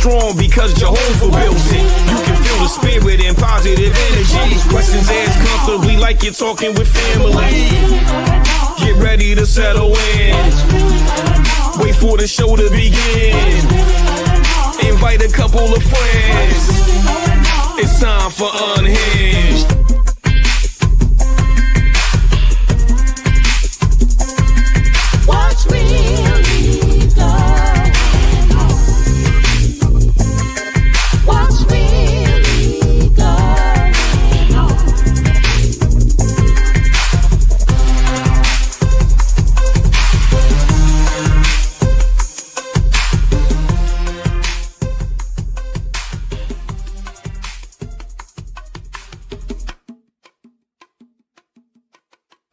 strong because Jehovah built it. You can feel the spirit and positive energy. Questions asked comfortably like you're talking with family. Get ready to settle in. Wait for the show to begin. Invite a couple of friends. It's time for Unhinged. What's really going on? What's really going on?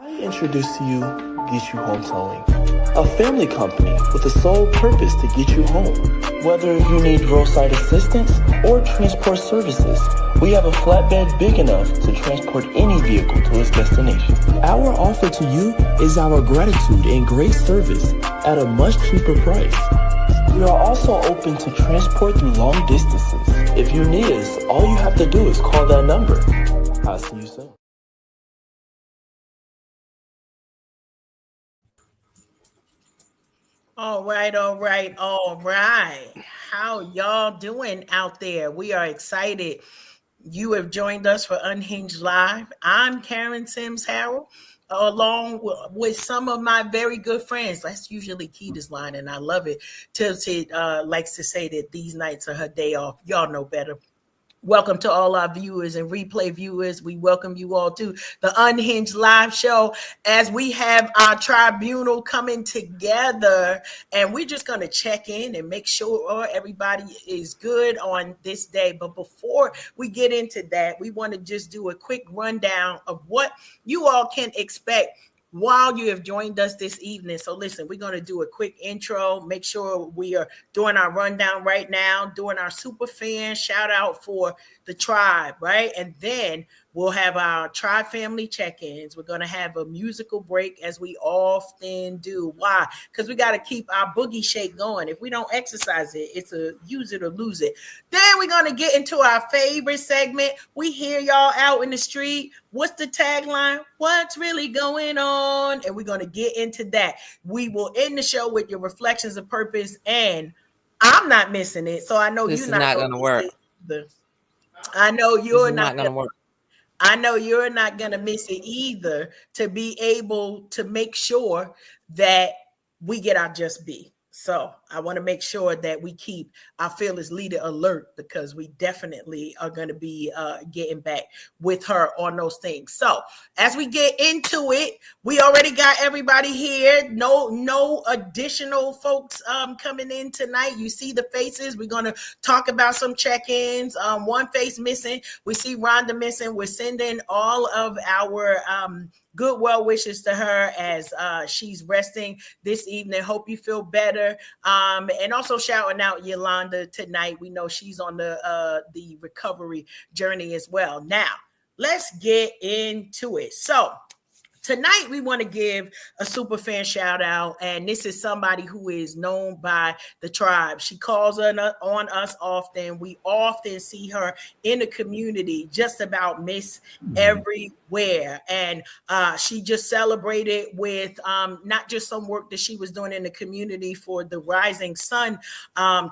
I introduce to you Get You Home Towing, a family company with the sole purpose to get you home. Whether you need roadside assistance or transport services, we have a flatbed big enough to transport any vehicle to its destination. Our offer to you is our gratitude and great service at a much cheaper price. We are also open to transport through long distances. If you need us, all you have to do is call that number. I'll see you soon. All right. How y'all doing out there? We are excited. You have joined us for Unhinged Live. I'm Karen Sims Harrell, along with some of my very good friends. That's usually Keita's line, and I love it. Tilted likes to say that these nights are her day off. Y'all know better. Welcome to all our viewers and replay viewers. We welcome you all to the Unhinged Live Show as we have our tribunal coming together, and we're just going to check in and make sure everybody is good on this day. But before we get into that, we want to just do a quick rundown of what you all can expect while you have joined us this evening. So listen, we're going to do a quick intro, make sure we are doing our rundown right now, doing our super fan shout out for the tribe, right? And then we'll have our tribe family check-ins. We're going to have a musical break as we often do. Why? Because we got to keep our boogie shake going. If we don't exercise it, it's a use it or lose it. Then we're going to get into our favorite segment. We hear y'all out in the street. What's the tagline? What's really going on? And we're going to get into that. We will end the show with your reflections of purpose, and I'm not missing it. So I know This you're is not going to work. I know you're not going to work. I know you're not going to miss it either, to be able to make sure that we get our just be. So I want to make sure that we keep our fearless leader alert, because we definitely are going to be getting back with her on those things. So as we get into it, we already got everybody here. No additional folks coming in tonight. You see the faces. We're going to talk about some check-ins. One face missing. We see Rhonda missing. We're sending all of our good well wishes to her as she's resting this evening. Hope you feel better. And also shouting out Yolanda tonight. We know she's on the recovery journey as well. Now, let's get into it. So tonight, we want to give a super fan shout out, and this is somebody who is known by the tribe. She calls on us often. We often see her in the community, just about Miss Everywhere. And she just celebrated with not just some work that she was doing in the community for the Rising Sun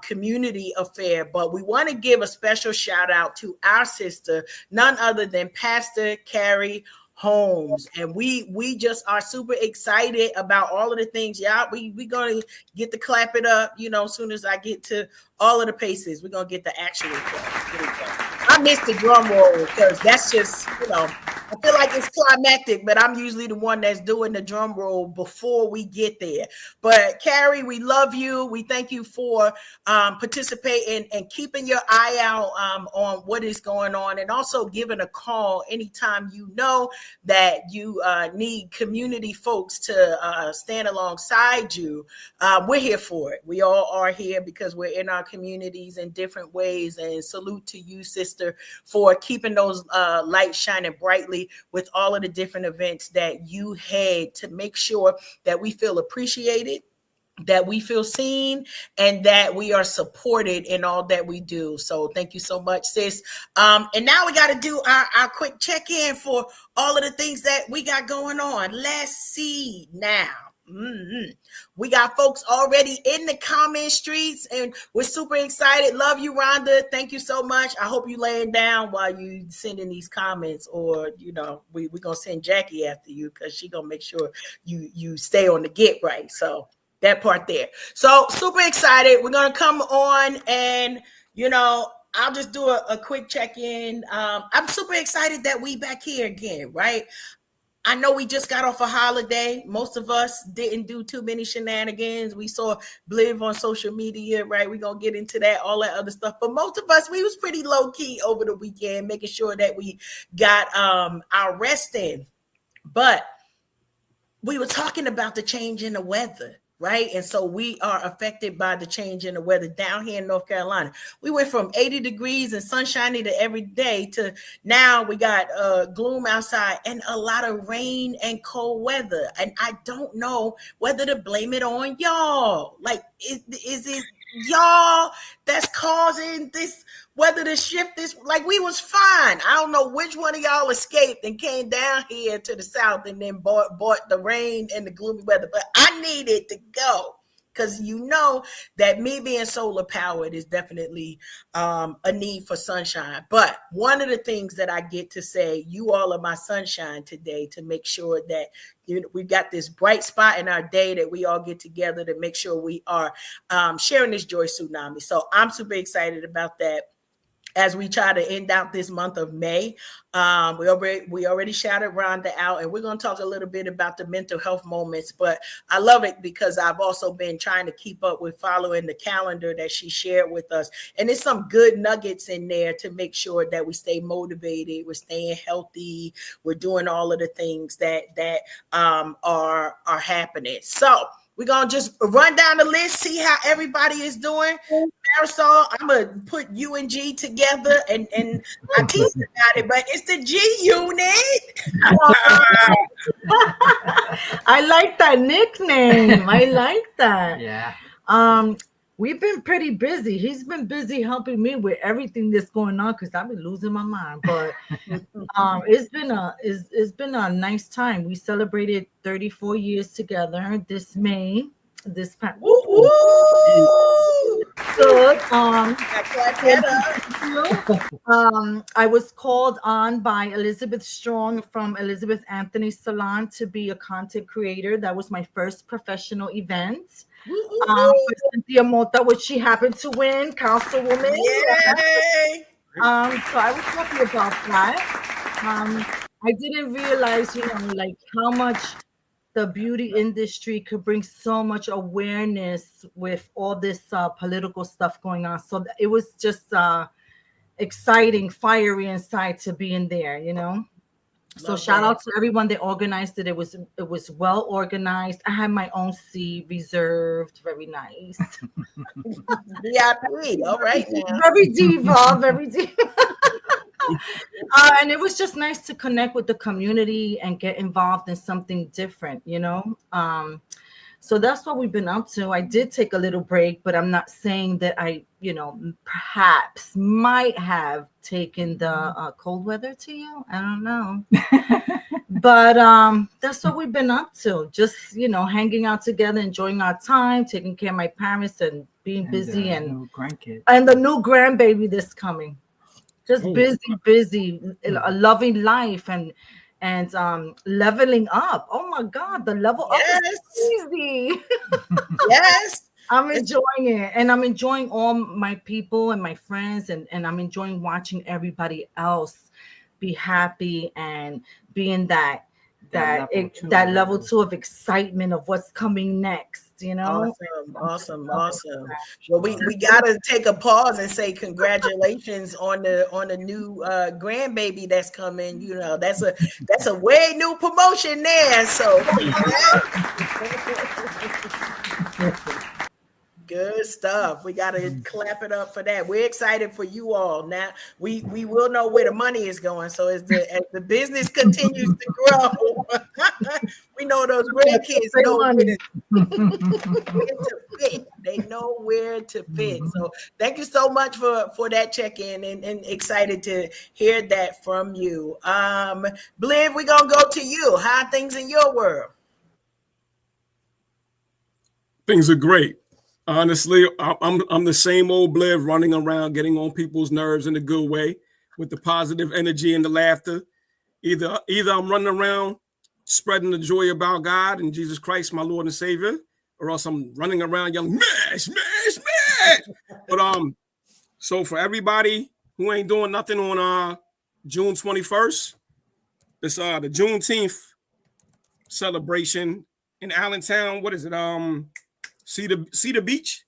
community affair, but we want to give a special shout out to our sister, none other than Pastor Carrie Holmes. And we just are super excited about all of the things. Yeah, we gonna get to clap it up, as soon as I get to all of the paces. We're gonna get the actual clap. I missed the drum roll because that's just, I feel like it's climactic, but I'm usually the one that's doing the drum roll before we get there. But Carrie, we love you. We thank you for participating and keeping your eye out on what is going on, and also giving a call anytime you know that you need community folks to stand alongside you. We're here for it. We all are here because we're in our communities in different ways. And salute to you, sister, for keeping those lights shining brightly with all of the different events that you had to make sure that we feel appreciated, that we feel seen and that we are supported in all that we do. So thank you so much, sis. And now we got to do our quick check-in for all of the things that we got going on. Let's see now. We got folks already in the comment streets and we're super excited. Love you, Rhonda. Thank you so much. I hope you laying down while you sending these comments, or we're gonna send Jackie after you because she gonna make sure you stay on the get right. So that part there. So super excited. We're gonna come on and I'll just do a quick check-in. I'm super excited that we back here again, right? I know we just got off a holiday. Most of us didn't do too many shenanigans. We saw Bliv on social media, right? We're going to get into that, all that other stuff. But most of us, we was pretty low-key over the weekend, making sure that we got our rest in. But we were talking about the change in the weather, right? And so we are affected by the change in the weather down here in North Carolina. We went from 80 degrees and sunshiny to every day to now we got gloom outside and a lot of rain and cold weather. And I don't know whether to blame it on y'all. Like, is it y'all that's causing this weather to shift? This, like, we was fine. I don't know which one of y'all escaped and came down here to the south and then bought the rain and the gloomy weather, but I needed to go because that me being solar powered is definitely a need for sunshine. But one of the things that I get to say, you all are my sunshine today, to make sure that we got this bright spot in our day that we all get together to make sure we are sharing this Joy Tsunami. So I'm super excited about that. As we try to end out this month of May, we already shouted Rhonda out, and we're going to talk a little bit about the mental health moments. But I love it because I've also been trying to keep up with following the calendar that she shared with us, and there's some good nuggets in there to make sure that we stay motivated, we're staying healthy, we're doing all of the things that are happening. So we're going to just run down the list, see how everybody is doing. Marisol, I'm going to put U and G together, and I teased about it, but it's the G unit. I like that nickname. I like that. Yeah. We've been pretty busy. He's been busy helping me with everything that's going on because I've been losing my mind. But it's been a nice time. We celebrated 34 years together this May. This past good. I was called on by Elizabeth Strong from Elizabeth Anthony Salon to be a content creator. That was my first professional event. For Cynthia Mota, which she happened to win, Councilwoman. Yay! So I was happy about that. I didn't realize, like how much the beauty industry could bring so much awareness with all this political stuff going on. So it was just exciting, fiery inside to be in there, So shout out to everyone that organized it. It was well organized. I had my own seat reserved. Very nice. VIP. All right now. Very diva. And it was just nice to connect with the community and get involved in something different, So that's what we've been up to. I did take a little break, but I'm not saying that I, perhaps might have taken the cold weather to you. I don't know. But that's what we've been up to. Just, hanging out together, enjoying our time, taking care of my parents and being busy and the new grandbaby that's coming. Just busy, a loving life and leveling up. Oh my God, the level up is easy. Yes. I'm enjoying it. And I'm enjoying all my people and my friends, and I'm enjoying watching everybody else be happy and be in that level two of excitement of what's coming next. Awesome. Well, we gotta take a pause and say congratulations on the new grandbaby that's coming. That's a way new promotion there. So good stuff. We gotta clap it up for that. We're excited for you all. Now we will know where the money is going. So as the business continues to grow, We know those grandkids Say know where money. to fit. They know where to fit. So thank you so much for that check-in, and excited to hear that from you. Bliv, we're gonna go to you. How are things in your world? Things are great. Honestly, I'm the same old Bliv running around, getting on people's nerves in a good way, with the positive energy and the laughter. Either I'm running around spreading the joy about God and Jesus Christ, my Lord and Savior, or else I'm running around yelling, "Mash, mash, mash!" But so for everybody who ain't doing nothing on June 21st, it's the Juneteenth celebration in Allentown. What is it? Cedar Beach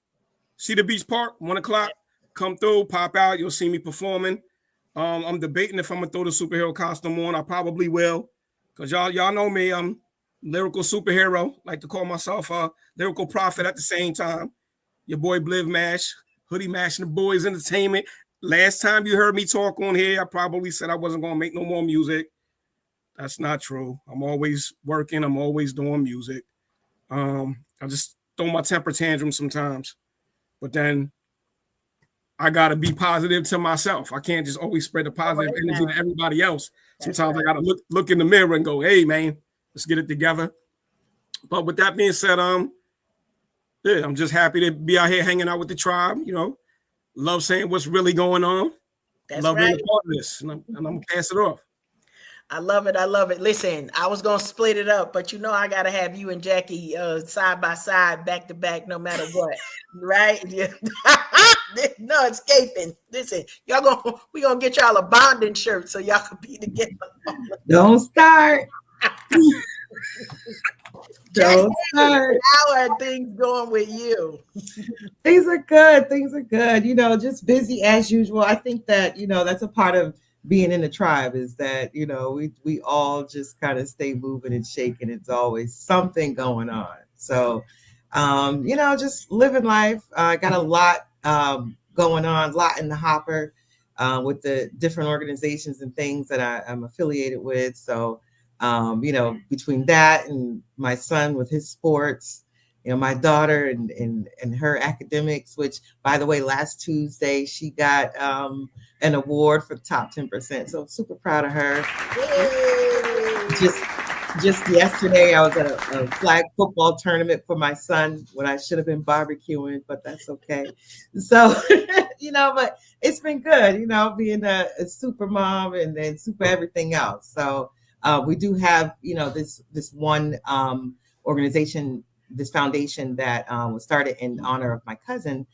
Park, 1 o'clock. Come through, pop out. You'll see me performing. I'm debating if I'm gonna throw the superhero costume on. I probably will, cause y'all know me. I'm lyrical superhero. Like to call myself a lyrical prophet at the same time. Your boy Bliv Mash, Hoodie Mash and the Boys Entertainment. Last time you heard me talk on here, I probably said I wasn't gonna make no more music. That's not true. I'm always working. I'm always doing music. I just throw my temper tantrum sometimes, but then I gotta be positive to myself. I can't just always spread the positive energy to everybody else. Sometimes I gotta look in the mirror and go, "Hey, man, let's get it together." But with that being said, yeah, I'm just happy to be out here hanging out with the tribe. Love saying what's really going on. That's Love right. being a part of this, and I'm gonna pass it off. I love it. I love it. Listen, I was gonna split it up, but I gotta have you and Jackie side by side, back to back, no matter what. Right? Yeah. No escaping. Listen, we gonna get y'all a bonding shirt so y'all can be together. Don't start. Don't start. How are things going with you? Things are good. Things are good. Just busy as usual. I think that, that's a part of being in the tribe, is that, we all just kind of stay moving and shaking. It's always something going on. So, just living life. I got a lot going on, a lot in the hopper with the different organizations and things that I'm affiliated with. So, between that and my son with his sports, my daughter and her academics, which, by the way, last Tuesday, she got an award for the top 10%. So super proud of her. Just yesterday, I was at a flag football tournament for my son when I should have been barbecuing, but that's okay. So, but it's been good, being a super mom and then super everything else. So we do have, this one organization, this foundation that was started in honor of my cousin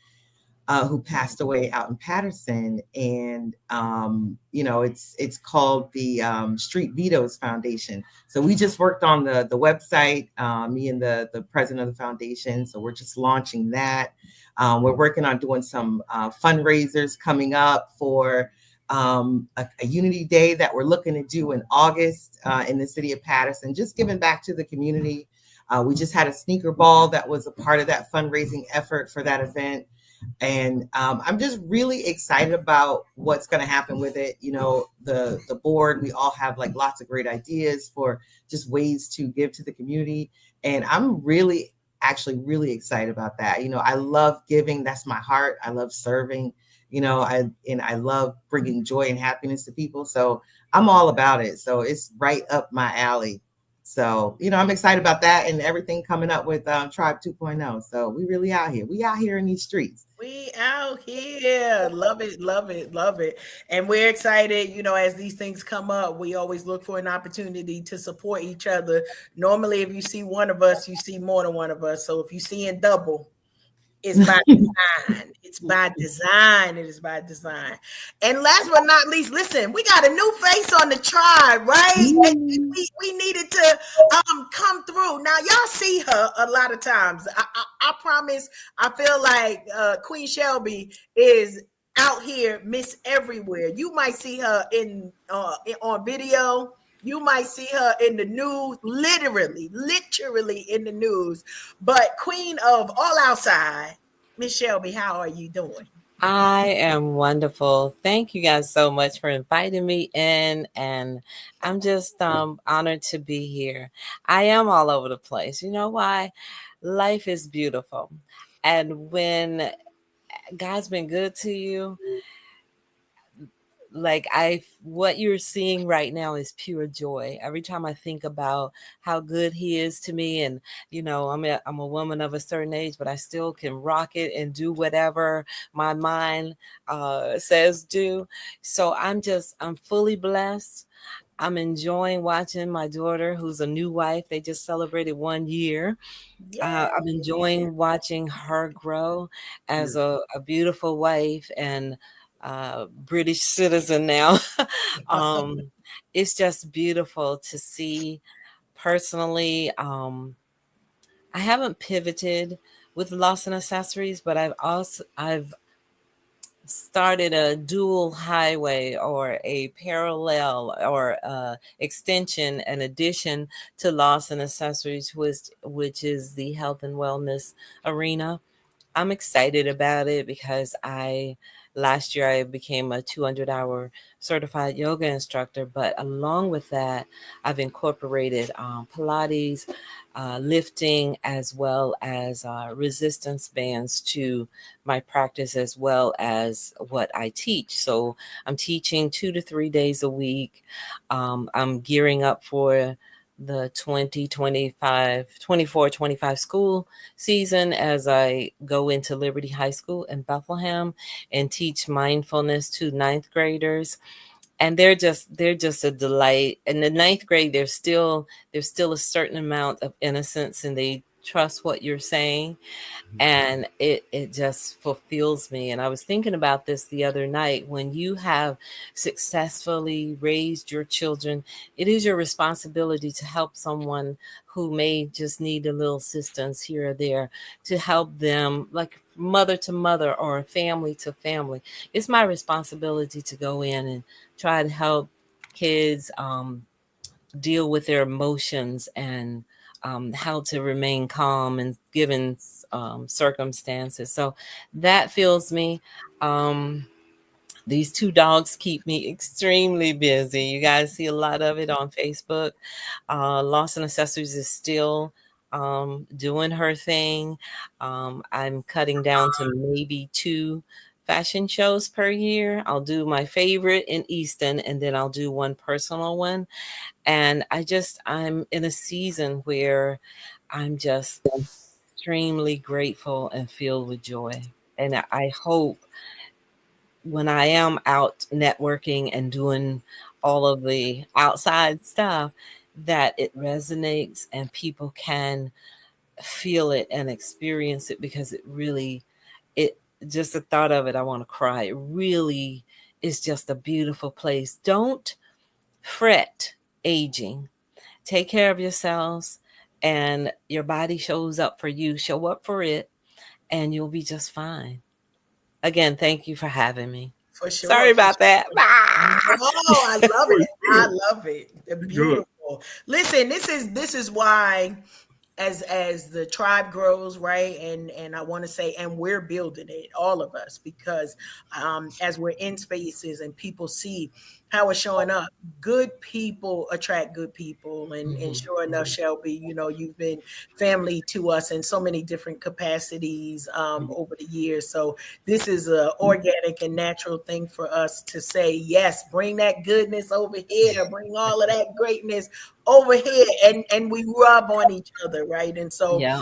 who passed away out in Patterson. And, it's called the Street Vetoes Foundation. So we just worked on the website, me and the president of the foundation. So we're just launching that. We're working on doing some fundraisers coming up for a Unity Day that we're looking to do in August in the city of Patterson, just giving back to the community. We just had a sneaker ball that was a part of that fundraising effort for that event. And I'm just really excited about what's going to happen with it. The board, we all have like lots of great ideas for just ways to give to the community. And I'm really excited about that. I love giving. That's my heart. I love serving, I love bringing joy and happiness to people. So I'm all about it. So it's right up my alley. So, I'm excited about that and everything coming up with Tribe 2.0. So we really out here. We out here in these streets. We out here. Love it, love it, love it. And we're excited, as these things come up, we always look for an opportunity to support each other. Normally, if you see one of us, you see more than one of us. So if you see in double, it's by design. It's by design. It is by design. And last but not least, listen, we got a new face on the tribe, right? We needed to come through. Now, y'all see her a lot of times. I promise. I feel like Queen Shelby is out here, Miss Everywhere. You might see her on video. You might see her in the news, literally in the news. But Queen of All Outside, Miss Shelby, how are you doing? I am wonderful. Thank you guys so much for inviting me in, and I'm just honored to be here. I am all over the place. You know why? Life is beautiful. And when God's been good to you, like what you're seeing right now is pure joy. Every time I think about how good he is to me, and I'm a woman of a certain age, but I still can rock it and do whatever my mind says do. So I'm fully blessed. I'm enjoying watching my daughter, who's a new wife. They just celebrated 1 year. I'm Yay. enjoying watching her grow as a beautiful wife and British citizen now. um, it's just beautiful to see. Personally, I haven't pivoted with Lawson Accessories, but I've started a dual highway or a parallel or extension, an addition to Lawson Accessories, which is the health and wellness arena. I'm excited about it because last year I became a 200-hour certified yoga instructor, but along with that, I've incorporated Pilates, lifting, as well as resistance bands to my practice, as well as what I teach. So I'm teaching 2 to 3 days a week. I'm gearing up for the 2024-25 school season as I go into Liberty High School in Bethlehem and teach mindfulness to ninth graders. And they're just a delight. In the ninth grade, there's still a certain amount of innocence, and they trust what you're saying, and it just fulfills me. And I was thinking about this the other night. When you have successfully raised your children, it is your responsibility to help someone who may just need a little assistance here or there, to help them, like mother to mother or family to family. It's my responsibility to go in and try to help kids deal with their emotions and how to remain calm and given circumstances. So that fills me. Um, these two dogs keep me extremely busy. You guys see a lot of it on Facebook. Lawson Accessories is still doing her thing. I'm cutting down to maybe 2 fashion shows per year. I'll do my favorite in Easton, and then I'll do one personal one. And I'm in a season where I'm just extremely grateful and filled with joy. And I hope when I am out networking and doing all of the outside stuff, that it resonates and people can feel it and experience it, because it just the thought of it, I want to cry. It really is just a beautiful place. Don't fret aging. Take care of yourselves, and your body shows up for you. Show up for it, and you'll be just fine. Again, thank you for having me. For sure. Sorry For about that. sure. Ah! No, I love it. I love it. They're Good. beautiful. Listen, this is why as the tribe grows, right? And I want to say, and we're building it, all of us, because as we're in spaces and people see how it's showing up, good people attract good people. And sure enough, Shelby, you've been family to us in so many different capacities over the years. So this is a organic and natural thing for us to say, yes, bring that goodness over here, bring all of that greatness over here, and we rub on each other, right? And so Yeah.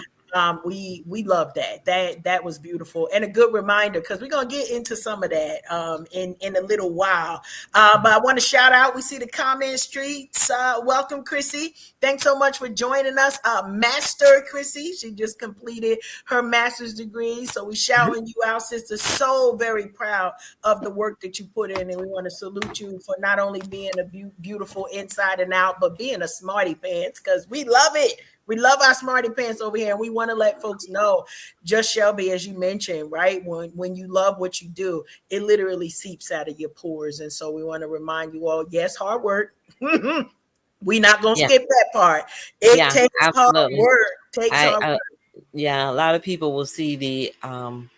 we love that. That was beautiful, and a good reminder, because we're gonna get into some of that in a little while. But I want to shout out. We see the comment streets. Welcome, Chrissy. Thanks so much for joining us, Master Chrissy. She just completed her master's degree, so we shouting you out, sister. So very proud of the work that you put in, and we want to salute you for not only being a beautiful inside and out, but being a smarty pants, because we love it. We love our smarty pants over here, and we want to let folks know, just Shelby, as you mentioned, right? When you love what you do, it literally seeps out of your pores. And so we want to remind you all, yes, hard work. We're not going to Yeah. skip that part. It Yeah, takes hard absolutely. work. Takes hard I work. Yeah, a lot of people will see the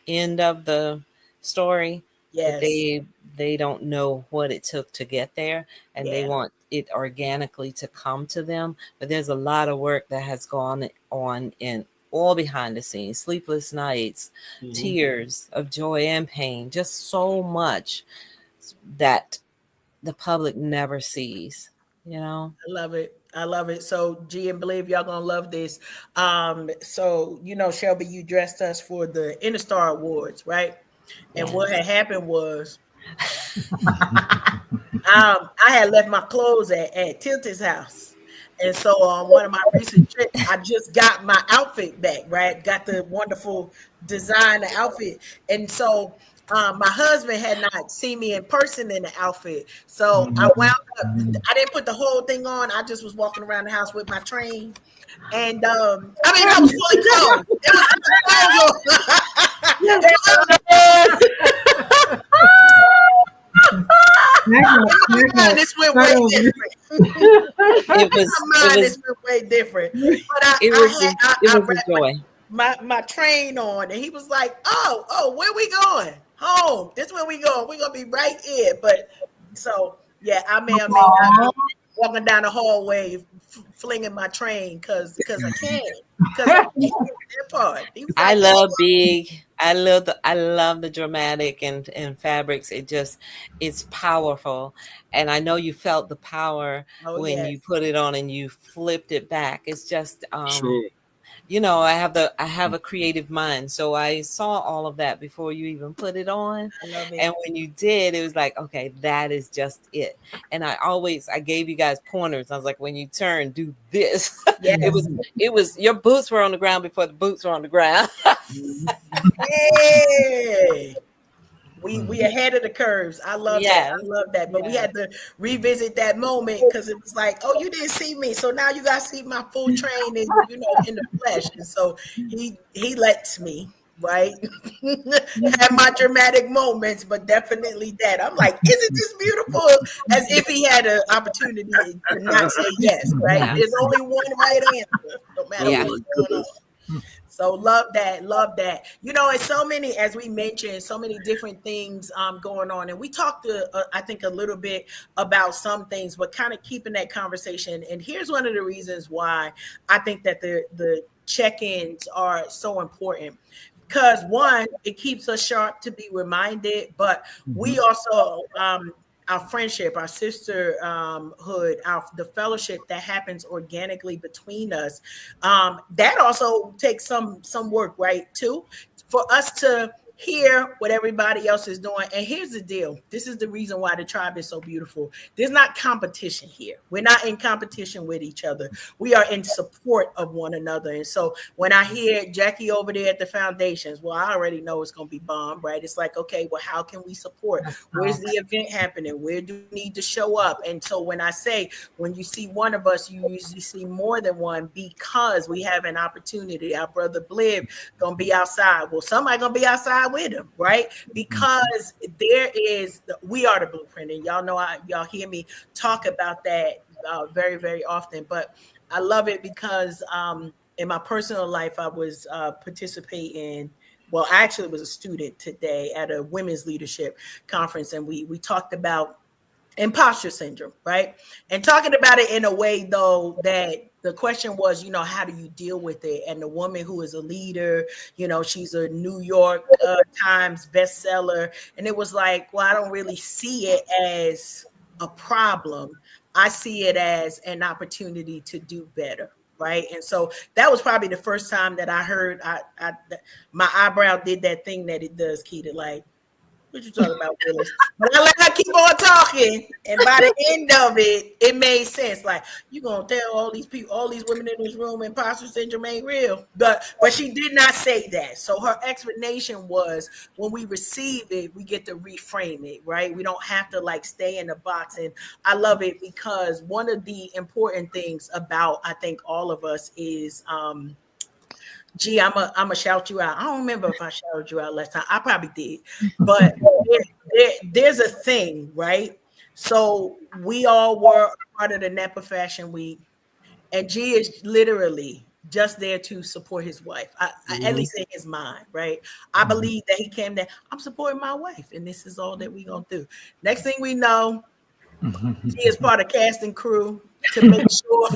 end of the story, but Yes. they don't know what it took to get there, and they Yeah. want it organically to come to them. But there's a lot of work that has gone on in all behind the scenes, sleepless nights, tears of joy and pain, just so much that the public never sees, you know. I love it. I love it. So G and believe y'all gonna love this. So you know, Shelby, you dressed us for the Interstar Awards, right? And what Yes. had happened was I had left my clothes at Tilton's house. And so on one of my recent trips, I just got my outfit back, right? Got the wonderful designer outfit. And so my husband had not seen me in person in the outfit. So I wound up, I didn't put the whole thing on. I just was walking around the house with my train. And I mean, I was fully clothed. It was this went way different. It was way different. But it was a joy. My train on, and he was like, "Oh, where we going? Home. This where we going. We're gonna be right here." But so yeah, I may or may not be walking down the hallway flinging my train because I can. Because that part. He was I like, love big. I love the dramatic and fabrics. It's powerful, and I know you felt the power when yes. you put it on and you flipped it back. It's just Sure. you know, I have a creative mind, so I saw all of that before you even put it on. I love it. And when you did, it was like, okay, that is just it. And I gave you guys pointers. I was like, when you turn, do this. Yes. It was your boots were on the ground before the boots were on the ground. Hey. We ahead of the curves. I love that. Yes. I love that. But we had to revisit that moment because it was like, oh, you didn't see me, so now you guys see my full train in, you know, in the flesh. And so he lets me, right, have my dramatic moments, but definitely that. I'm like, isn't this beautiful? As if he had an opportunity to not say yes, right? Yeah. There's only one right answer, no matter Yeah. what's going on. So love that. You know, and so many, as we mentioned, so many different things going on. And we talked, I think, a little bit about some things, but kind of keeping that conversation. And here's one of the reasons why I think that the check-ins are so important. Because one, it keeps us sharp to be reminded, but we also our friendship, our sisterhood, the fellowship that happens organically between us, that also takes some work, right? Too, for us to hear what everybody else is doing. And here's the deal. This is the reason why the tribe is so beautiful. There's not competition here. We're not in competition with each other. We are in support of one another. And so when I hear Jackie over there at the foundations, well, I already know it's going to be bomb, right? It's like, okay, well, how can we support? Where's the event happening? Where do we need to show up? And so when I say, when you see one of us, you usually see more than one because we have an opportunity. Our brother Bliv going to be outside. Well, somebody going to be outside with him, right? Because we are the blueprint, and y'all know y'all hear me talk about that very, very often. But I love it because in my personal life, I was participating. Well, I actually was a student today at a women's leadership conference, and we talked about imposter syndrome, right? And talking about it in a way, though, that the question was, you know, how do you deal with it? And the woman who is a leader, you know, she's a New York Times bestseller. And it was like, well, I don't really see it as a problem. I see it as an opportunity to do better. Right. And so that was probably the first time that I heard my eyebrow did that thing that it does, Keita, like, what you talking about, Willis? But I let her keep on talking, and by the end of it, it made sense. Like, you gonna tell all these people, all these women in this room, imposter syndrome ain't real. But she did not say that. So her explanation was, when we receive it, we get to reframe it, right? We don't have to like stay in the box. And I love it because one of the important things about, I think, all of us is Gee, I'm a shout you out. I don't remember if I shouted you out last time. I probably did, but there's a thing, right? So we all were part of the NEPA Fashion Week, and G is literally just there to support his wife. At least in his mind, right? I Mhm. believe that he came there. I'm supporting my wife, and this is all that we're gonna do. Next thing we know, she is part of casting crew to make sure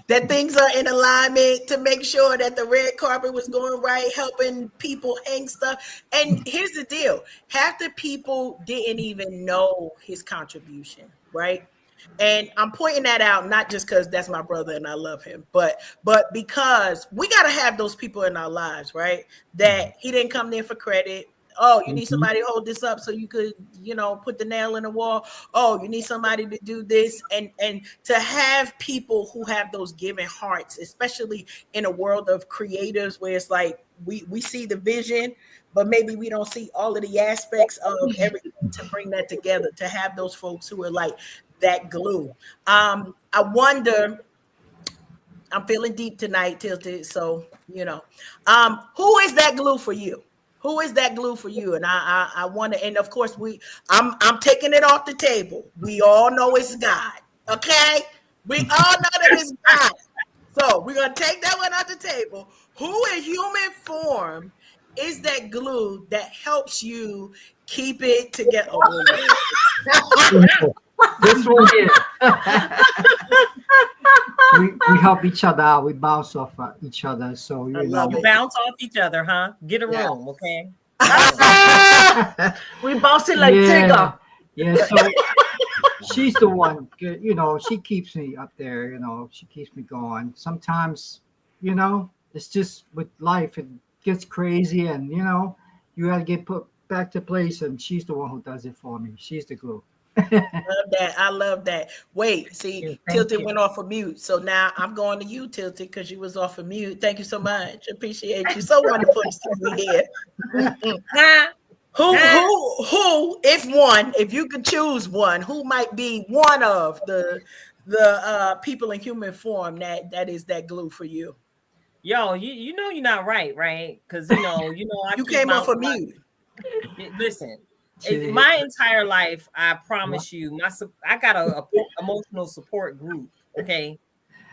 that things are in alignment, to make sure that the red carpet was going right, helping people hang stuff. And here's the deal: half the people didn't even know his contribution, right? And I'm pointing that out not just because that's my brother and I love him, but because we got to have those people in our lives, right? That he didn't come there for credit. Oh, you need somebody to hold this up so you could, put the nail in the wall. Oh, you need somebody to do this, and to have people who have those giving hearts, especially in a world of creators where it's like we see the vision, but maybe we don't see all of the aspects of everything to bring that together. To have those folks who are like that glue. I wonder. I'm feeling deep tonight, Tilted. So who is that glue for you? Who is that glue for you? And I want to, and of course I'm taking it off the table. We all know it's God. Okay, we all know that it's God. So we're gonna take that one off the table. Who in human form is that glue that helps you keep it together? This one here. we help each other out. We bounce off each other. So I love You it. bounce off each other, huh? Get a room, okay? We bouncing like Yeah. Tigger. Yeah, so she's the one, she keeps me up there, she keeps me going. Sometimes, it's just with life, it gets crazy and, you got to get put back to place. And she's the one who does it for me. She's the glue. Love that. I love that. Wait, see, Thank Tilted you. went off of mute. So now I'm going to you, Tilted, because you was off of mute. Thank you so much. Appreciate you. So wonderful to see you here. Huh? Who, if you could choose one, who might be one of the people in human form that is that glue for you? Yo, you know you're not right? Because I You keep came off of my mute. listen. Shit. My entire life, I promise you, I got a emotional support group, okay?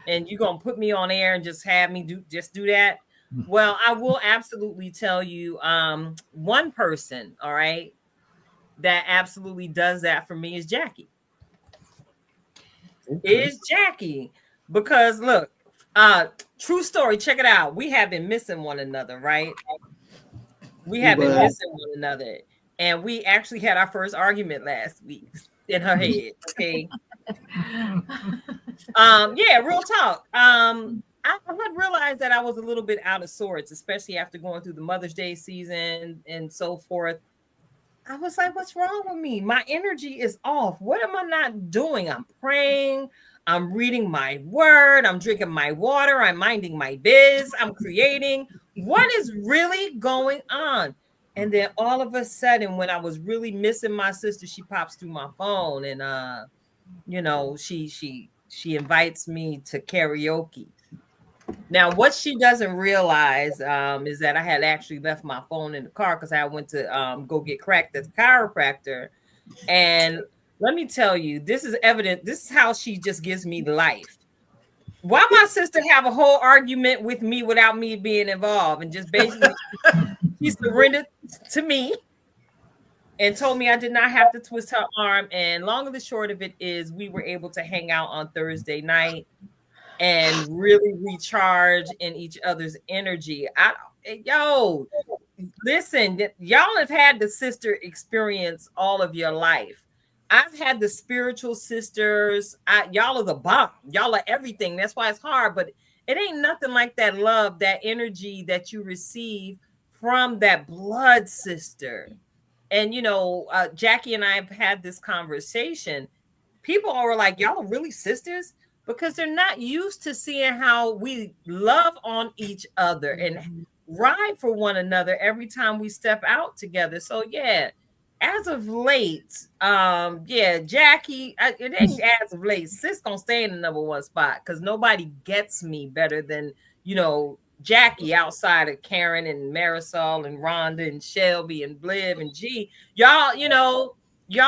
And you're gonna put me on air and just have me do that. Well, I will absolutely tell you, one person, all right, that absolutely does that for me is Jackie. Is Jackie. Because look, true story, check it out. We have been missing one another, right? We have been missing one another. And we actually had our first argument last week in her head. Okay. Yeah, real talk. I had realized that I was a little bit out of sorts, especially after going through the Mother's Day season and so forth. I was like, what's wrong with me? My energy is off. What am I not doing? I'm praying. I'm reading my word. I'm drinking my water. I'm minding my biz. I'm creating. What is really going on? And then all of a sudden, when I was really missing my sister, she pops through my phone and she invites me to karaoke. Now, what she doesn't realize is that I had actually left my phone in the car because I went to go get cracked at the chiropractor. And let me tell you, this is evident. This is how she just gives me life. Why my sister have a whole argument with me without me being involved, and just basically she surrendered to me and told me I did not have to twist her arm. And long and the short of it is, we were able to hang out on Thursday night and really recharge in each other's energy. Listen, y'all have had the sister experience all of your life. I've had the spiritual sisters. Y'all are the bomb. Y'all are everything. That's why it's hard, but it ain't nothing like that love, that energy that you receive from that blood sister. And Jackie and I have had this conversation. People are like, y'all are really sisters? Because they're not used to seeing how we love on each other and ride for one another every time we step out together. So yeah, as of late, Jackie, it ain't as of late. Sis gonna stay in the number one spot because nobody gets me better than Jackie outside of Karen and Marisol and Rhonda and Shelby and Bliv and G. Y'all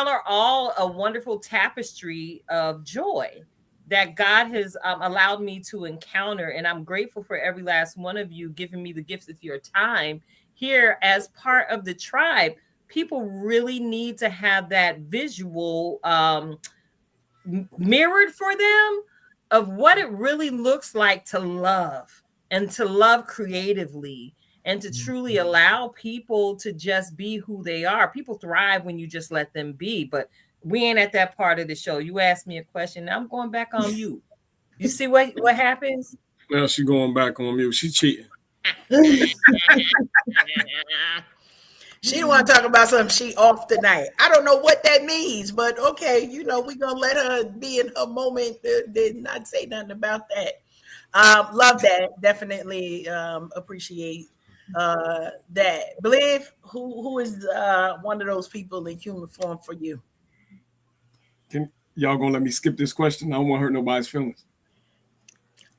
are all a wonderful tapestry of joy that God has allowed me to encounter. And I'm grateful for every last one of you giving me the gifts of your time here as part of the tribe. People really need to have that visual mirrored for them of what it really looks like to love and to love creatively and to truly allow people to just be who they are. People thrive when you just let them be, but we ain't at that part of the show. You asked me a question. Now I'm going back on you. You see what happens? Now she going back on mute. She cheating. She don't want to talk about something she off tonight. I don't know what that means, but okay, we're gonna let her be in her moment. Did not say nothing about that. Love that. Definitely appreciate that. Bliv, who is one of those people in human form for you? Y'all gonna let me skip this question? I don't want to hurt nobody's feelings.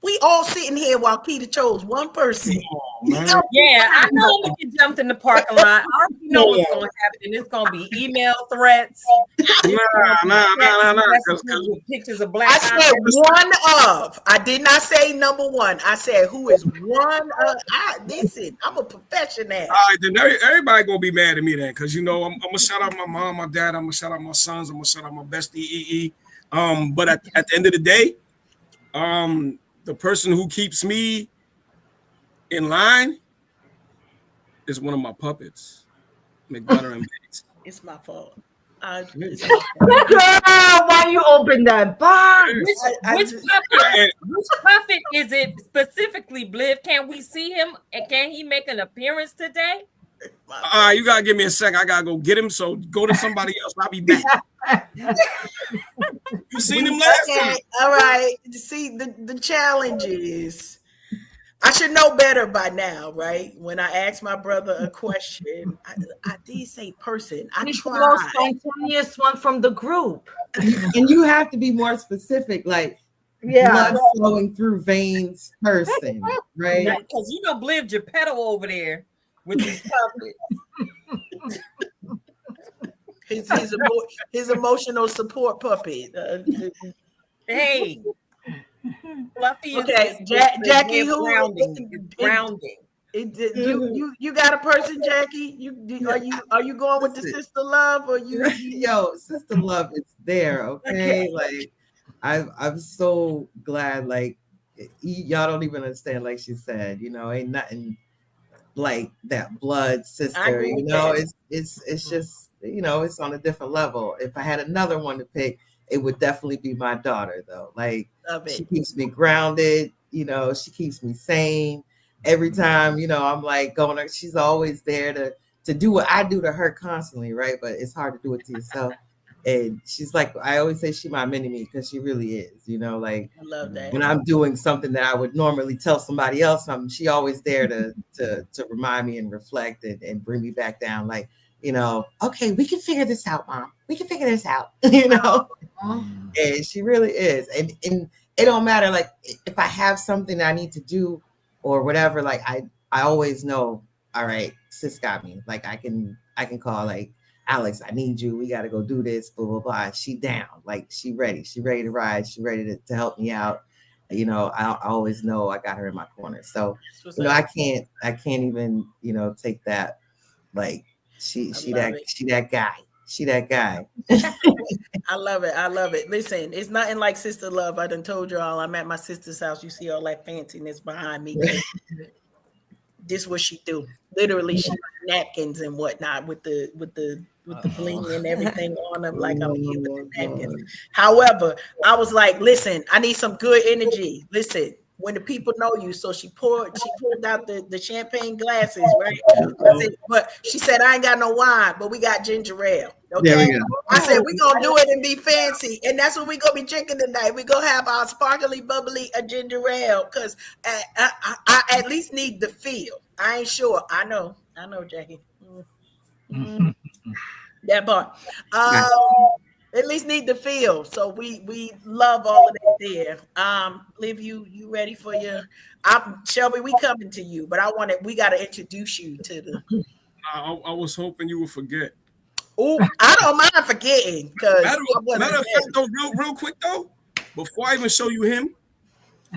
We all sitting here while Peter chose one person. Oh, yeah, I know we can jump in the parking lot. I already know what's going to happen. It's going to be email threats. Nah. Pictures of black. I said one of. I did not say number one. I said who is one of. Listen, I'm a professional. All right, then everybody gonna be mad at me then, because I'm gonna shout out my mom, my dad. I'm gonna shout out my sons. I'm gonna shout out my bestie EE. But at the end of the day, the person who keeps me in line is one of my puppets, McButter and Bates. It's my fault. Girl, why you open that box? Which puppet is it specifically, Bliv? Can we see him? And can he make an appearance today? You gotta give me a second. I gotta go get him. So go to somebody else. I'll be back. You seen him last time. All right. See, the challenge is I should know better by now, right? When I asked my brother a question, I did say person. I He's tried. the most spontaneous one from the group. And you have to be more specific, like blood flowing through veins person, right? Because Bliv Geppetto over there with his puppet. His emotional support puppet. Hey. Fluffy okay, Jackie, who grounding. You got a person, Jackie? Are you going with the sister love or you? Yo, sister love is there, okay? Like I'm so glad. Like y'all don't even understand. Like she said, ain't nothing like that blood sister. It's just it's on a different level. If I had another one to pick, it would definitely be my daughter, though. Like she keeps me grounded. She keeps me sane. Every time, I'm like going. She's always there to do what I do to her constantly, right? But it's hard to do it to yourself. And she's like, I always say she's my mini me because she really is. Like I love that. When I'm doing something that I would normally tell somebody else something, she always there to remind me and reflect and bring me back down. Like, okay, we can figure this out, Mom. We can figure this out. And she really is. And it don't matter. Like if I have something I need to do or whatever, like I always know, all right, sis got me. Like I can call like Alex, I need you. We got to go do this, blah, blah, blah. She down. Like she ready. She ready to ride. She ready to help me out. I always know I got her in my corner. So, I can't even, take that. Like she that guy. She that guy. I love it. Listen, it's nothing like sister love. I done told y'all I'm at my sister's house. You see all that fanciness behind me. This what she do. Literally, she napkins and whatnot with the bling and everything on them. Like I'm here with the napkins. However, I was like, listen, I need some good energy. Listen, when the people know you. So she pulled out the champagne glasses, right? But she said, I ain't got no wine, but we got ginger ale. Okay. I said, we're gonna do it and be fancy. And that's what we're gonna be drinking tonight. We're gonna have our sparkly, bubbly ginger ale because I at least need the feel. I ain't sure. I know, Jackie. That part. At least need the feel. So we love all of that there. Liv, you ready for your Shelby, we coming to you, but we gotta introduce you to the I was hoping you would forget. Oh, I don't mind forgetting because matter of fact, though, real quick though, Before I even show you him,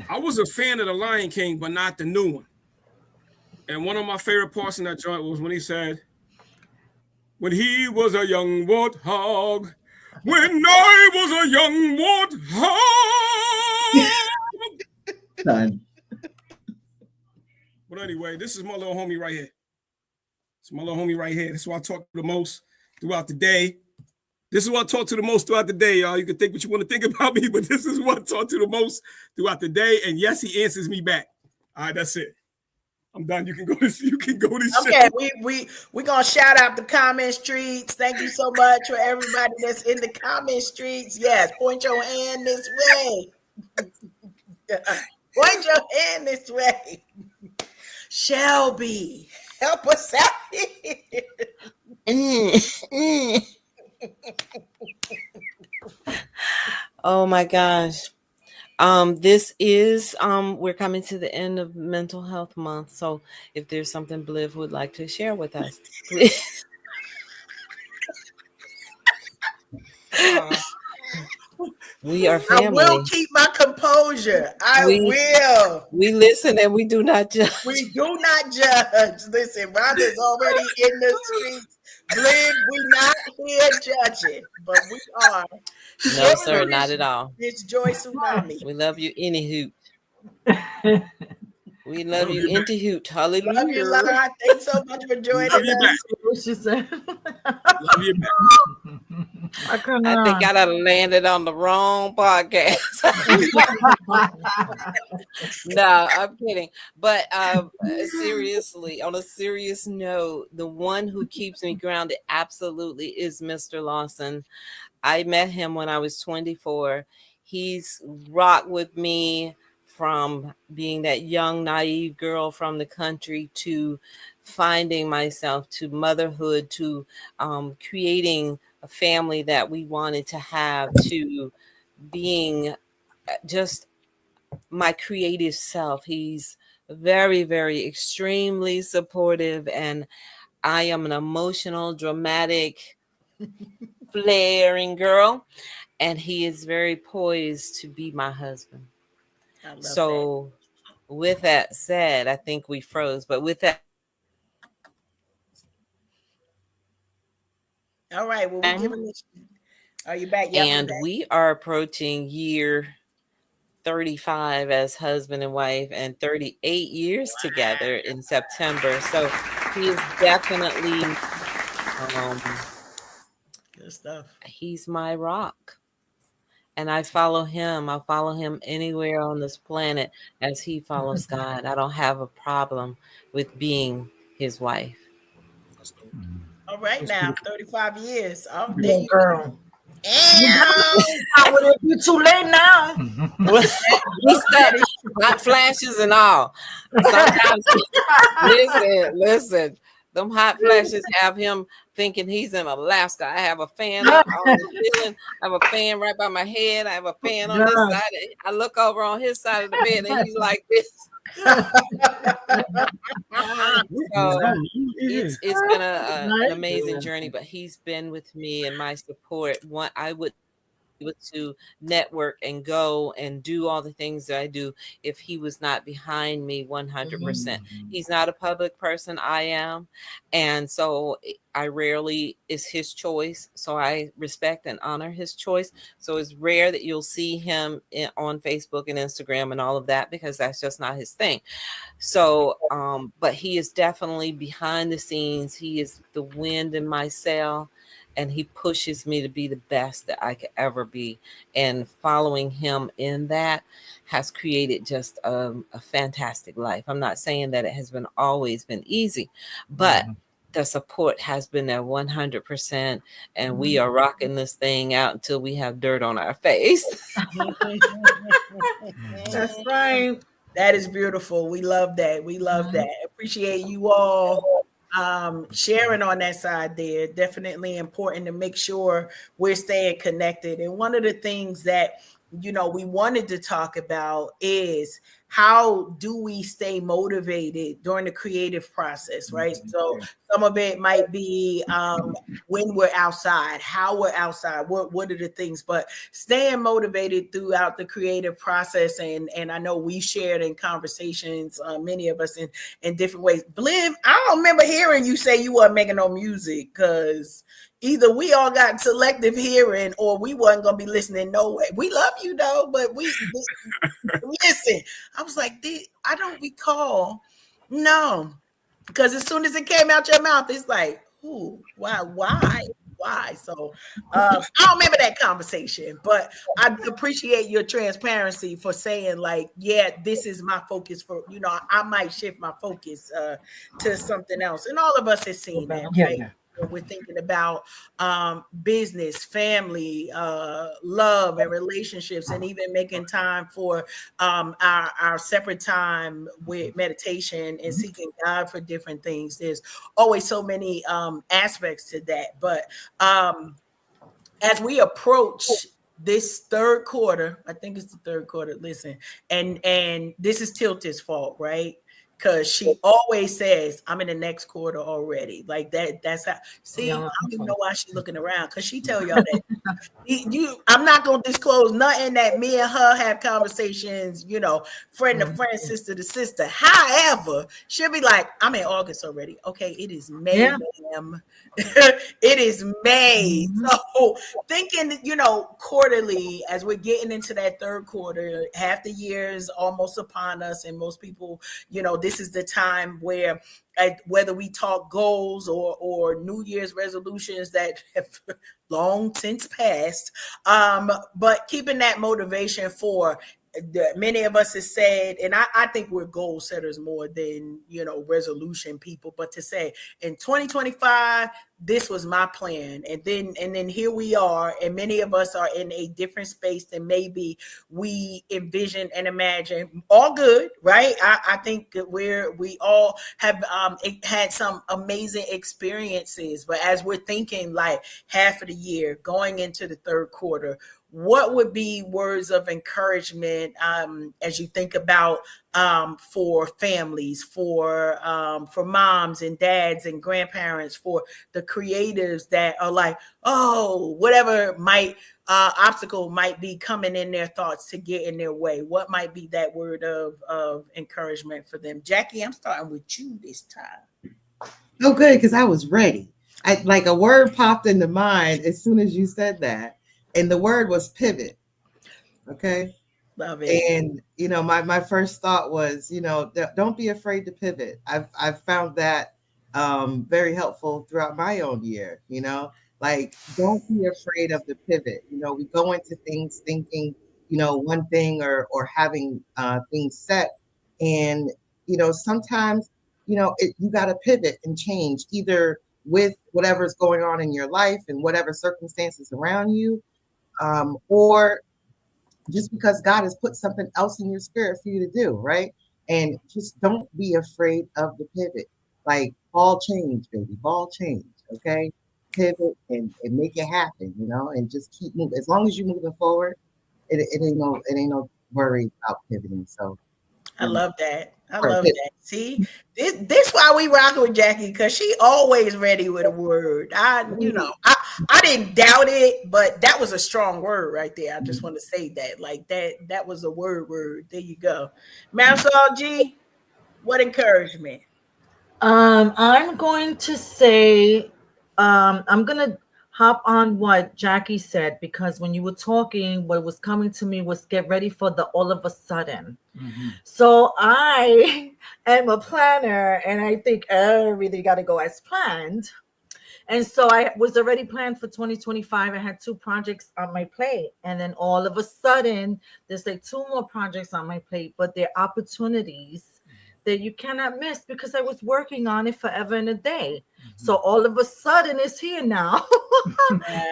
I was a fan of the Lion King, but not the new one. And one of my favorite parts in that joint was when he said, "When he was a young warthog, when I was a young warthog." Son. But anyway, this is my little homie right here. It's my little homie right here. This is who I talk to the most throughout the day. This is what I talk to the most throughout the day, y'all. You can think what you want to think about me, but this is what I talk to the most throughout the day. And yes, he answers me back. All right, that's it. I'm done. You can go to Okay, we gonna shout out the comment streets. Thank you so much for everybody that's in the comment streets. Yes, point your hand this way. Point your hand this way. Shelby, help us out here. Oh my gosh. This is we're coming to the end of Mental Health Month. So if there's something Bliv would like to share with us, please. We are family. I will keep my composure. We listen and we do not judge. We do not judge. Listen, Rhonda's already in the streets. Bliv, we not here judging, but we are. No, sir, not at all. It's Joy Tsunami. We love you any hoot. We love you into hoot. Hallelujah. Love you, Lara. Thanks so much for joining us. What she said. Love you back. I think I done landed on the wrong podcast. No, I'm kidding. But seriously, on a serious note, the one who keeps me grounded absolutely is Mr. Lawson. I met him when I was 24. He's rocked with me from being that young, naive girl from the country to finding myself, to motherhood, to creating a family that we wanted to have, to being just my creative self. He's very, very extremely supportive, and I am an emotional, dramatic, flaring girl, and he is very poised to be my husband. So with that said, I think we froze, but with that, all right, well, we're giving this. Are you back? Yep, and we are approaching year 35 as husband and wife, and 38 years together in September. So he is definitely good stuff. He's my rock. And I follow him. I'll follow him anywhere on this planet as he follows God. I don't have a problem with being his wife. All right, now 35 years. Oh, Yeah, girl. Damn. You're too late now. He said hot flashes and all. Sometimes, listen. Them hot flashes have him thinking he's in Alaska. I have a fan on the ceiling. I have a fan right by my head. I have a fan on this side. I look over on his side of the bed and he's like this. So it's been an amazing journey, but he's been with me and my support. I would be able to network and go and do all the things that I do if he was not behind me 100%. He's not a public person. I am. And so I rarely is his choice. So I respect and honor his choice. So it's rare that you'll see him on Facebook and Instagram and all of that, because that's just not his thing. So, but he is definitely behind the scenes. He is the wind in my sail. And he pushes me to be the best that I could ever be. And following him in that has created just a fantastic life. I'm not saying that it has always been easy, but the support has been there 100%. And we are rocking this thing out until we have dirt on our face. That's right. That is beautiful. We love that. We love that. Appreciate you all sharing on that side there. Definitely important to make sure we're staying connected. And one of the things that we wanted to talk about is how do we stay motivated during the creative process, right? So some of it might be when we're outside, how we're outside, what are the things, but staying motivated throughout the creative process. And I know we shared in conversations, many of us in different ways. Bliv, I don't remember hearing you say you weren't making no music, because either we all got selective hearing or we wasn't gonna be listening no way. We love you though, but we listen. I was like, I don't recall. No, because as soon as it came out your mouth, it's like, ooh, why? So I don't remember that conversation, but I appreciate your transparency for saying, like, yeah, this is my focus for, I might shift my focus to something else. And all of us have seen that, right? Yeah. When we're thinking about business, family, love, and relationships, and even making time for our separate time with meditation and seeking God for different things. There's always so many aspects to that. But as we approach this third quarter, I think it's the third quarter. Listen, and this is Tilt's fault, right? Because she always says, I'm in the next quarter already. Like that. That's how. See, I don't even know why she's looking around, because she tell y'all that. I'm not gonna disclose nothing that me and her have conversations, friend to friend, sister to sister. However, she'll be like, I'm in August already. Okay, it is May, ma'am. It is May. So thinking, quarterly, as we're getting into that third quarter, half the year is almost upon us, and most people, this is the time where whether we talk goals or New Year's resolutions that have long since passed, but keeping that motivation for many of us has said, and I think we're goal setters more than resolution people, but to say in 2025 this was my plan, and then here we are, and many of us are in a different space than maybe we envision and imagine. All good, right? I think that we all have had some amazing experiences, but as we're thinking like half of the year going into the third quarter, what would be words of encouragement as you think about for families, for moms and dads and grandparents, for the creatives that are like, oh, whatever obstacle might be coming in their thoughts to get in their way? What might be that word of encouragement for them? Jackie, I'm starting with you this time. Oh, good, because I was ready. Like a word popped into mind as soon as you said that. And the word was pivot. Okay. Love it. And, my first thought was, don't be afraid to pivot. I've found that very helpful throughout my own year, like, don't be afraid of the pivot. We go into things thinking, one thing or having things set. And, sometimes, you got to pivot and change, either with whatever's going on in your life and whatever circumstances around you, or just because God has put something else in your spirit for you to do, right? And just don't be afraid of the pivot. Like, ball change, baby, ball change, okay? Pivot and make it happen, and just keep moving. As long as you're moving forward, it ain't no worry about pivoting. So I love that. I love that. See, this why we rocking with Jackie, because she always ready with a word. I didn't doubt it, but that was a strong word right there. I just want to say that, like, that was a word. There you go. Marisol G, what encouragement? I'm going to say, I'm going to hop on what Jackie said, because when you were talking, what was coming to me was get ready for the all of a sudden. Mm-hmm. So I am a planner, and I think everything got to go as planned. And so I was already planned for 2025. I had 2 projects on my plate. And then all of a sudden, there's like 2 more projects on my plate, but they're opportunities that you cannot miss because I was working on it forever and a day. Mm-hmm. So all of a sudden it's here now.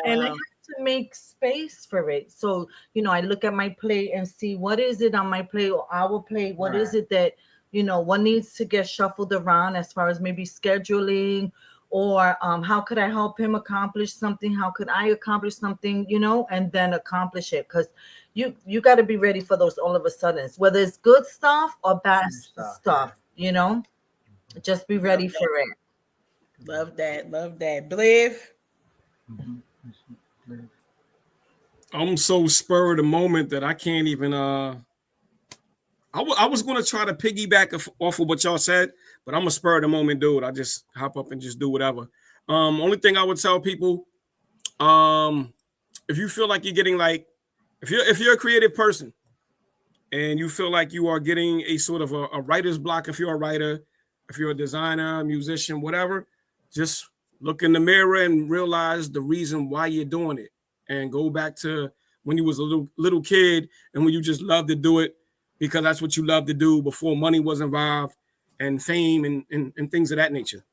And I have to make space for it. So, I look at my plate and see what is it on my plate or our plate. What is it that, what needs to get shuffled around as far as maybe scheduling, or how could I help him accomplish something? How could I accomplish something, and then accomplish it? Because, you got to be ready for those all of a suddens, whether it's good stuff or bad Stuff, stuff. You know, just be ready for it. Love that. Love that. Bliv. I'm so spur of the moment that I can't even. I was going to try to piggyback off of what y'all said, but I'm a spur of the moment dude. I just hop up and just do whatever. Only thing I would tell people, if you feel like you're getting like, if you're a creative person and you feel like you are getting a sort of a writer's block, if you're a writer, if you're a designer, a musician, whatever, just look in the mirror and realize the reason why you're doing it, and go back to when you was a little kid and when you just loved to do it because that's what you love to do before money was involved and fame and things of that nature.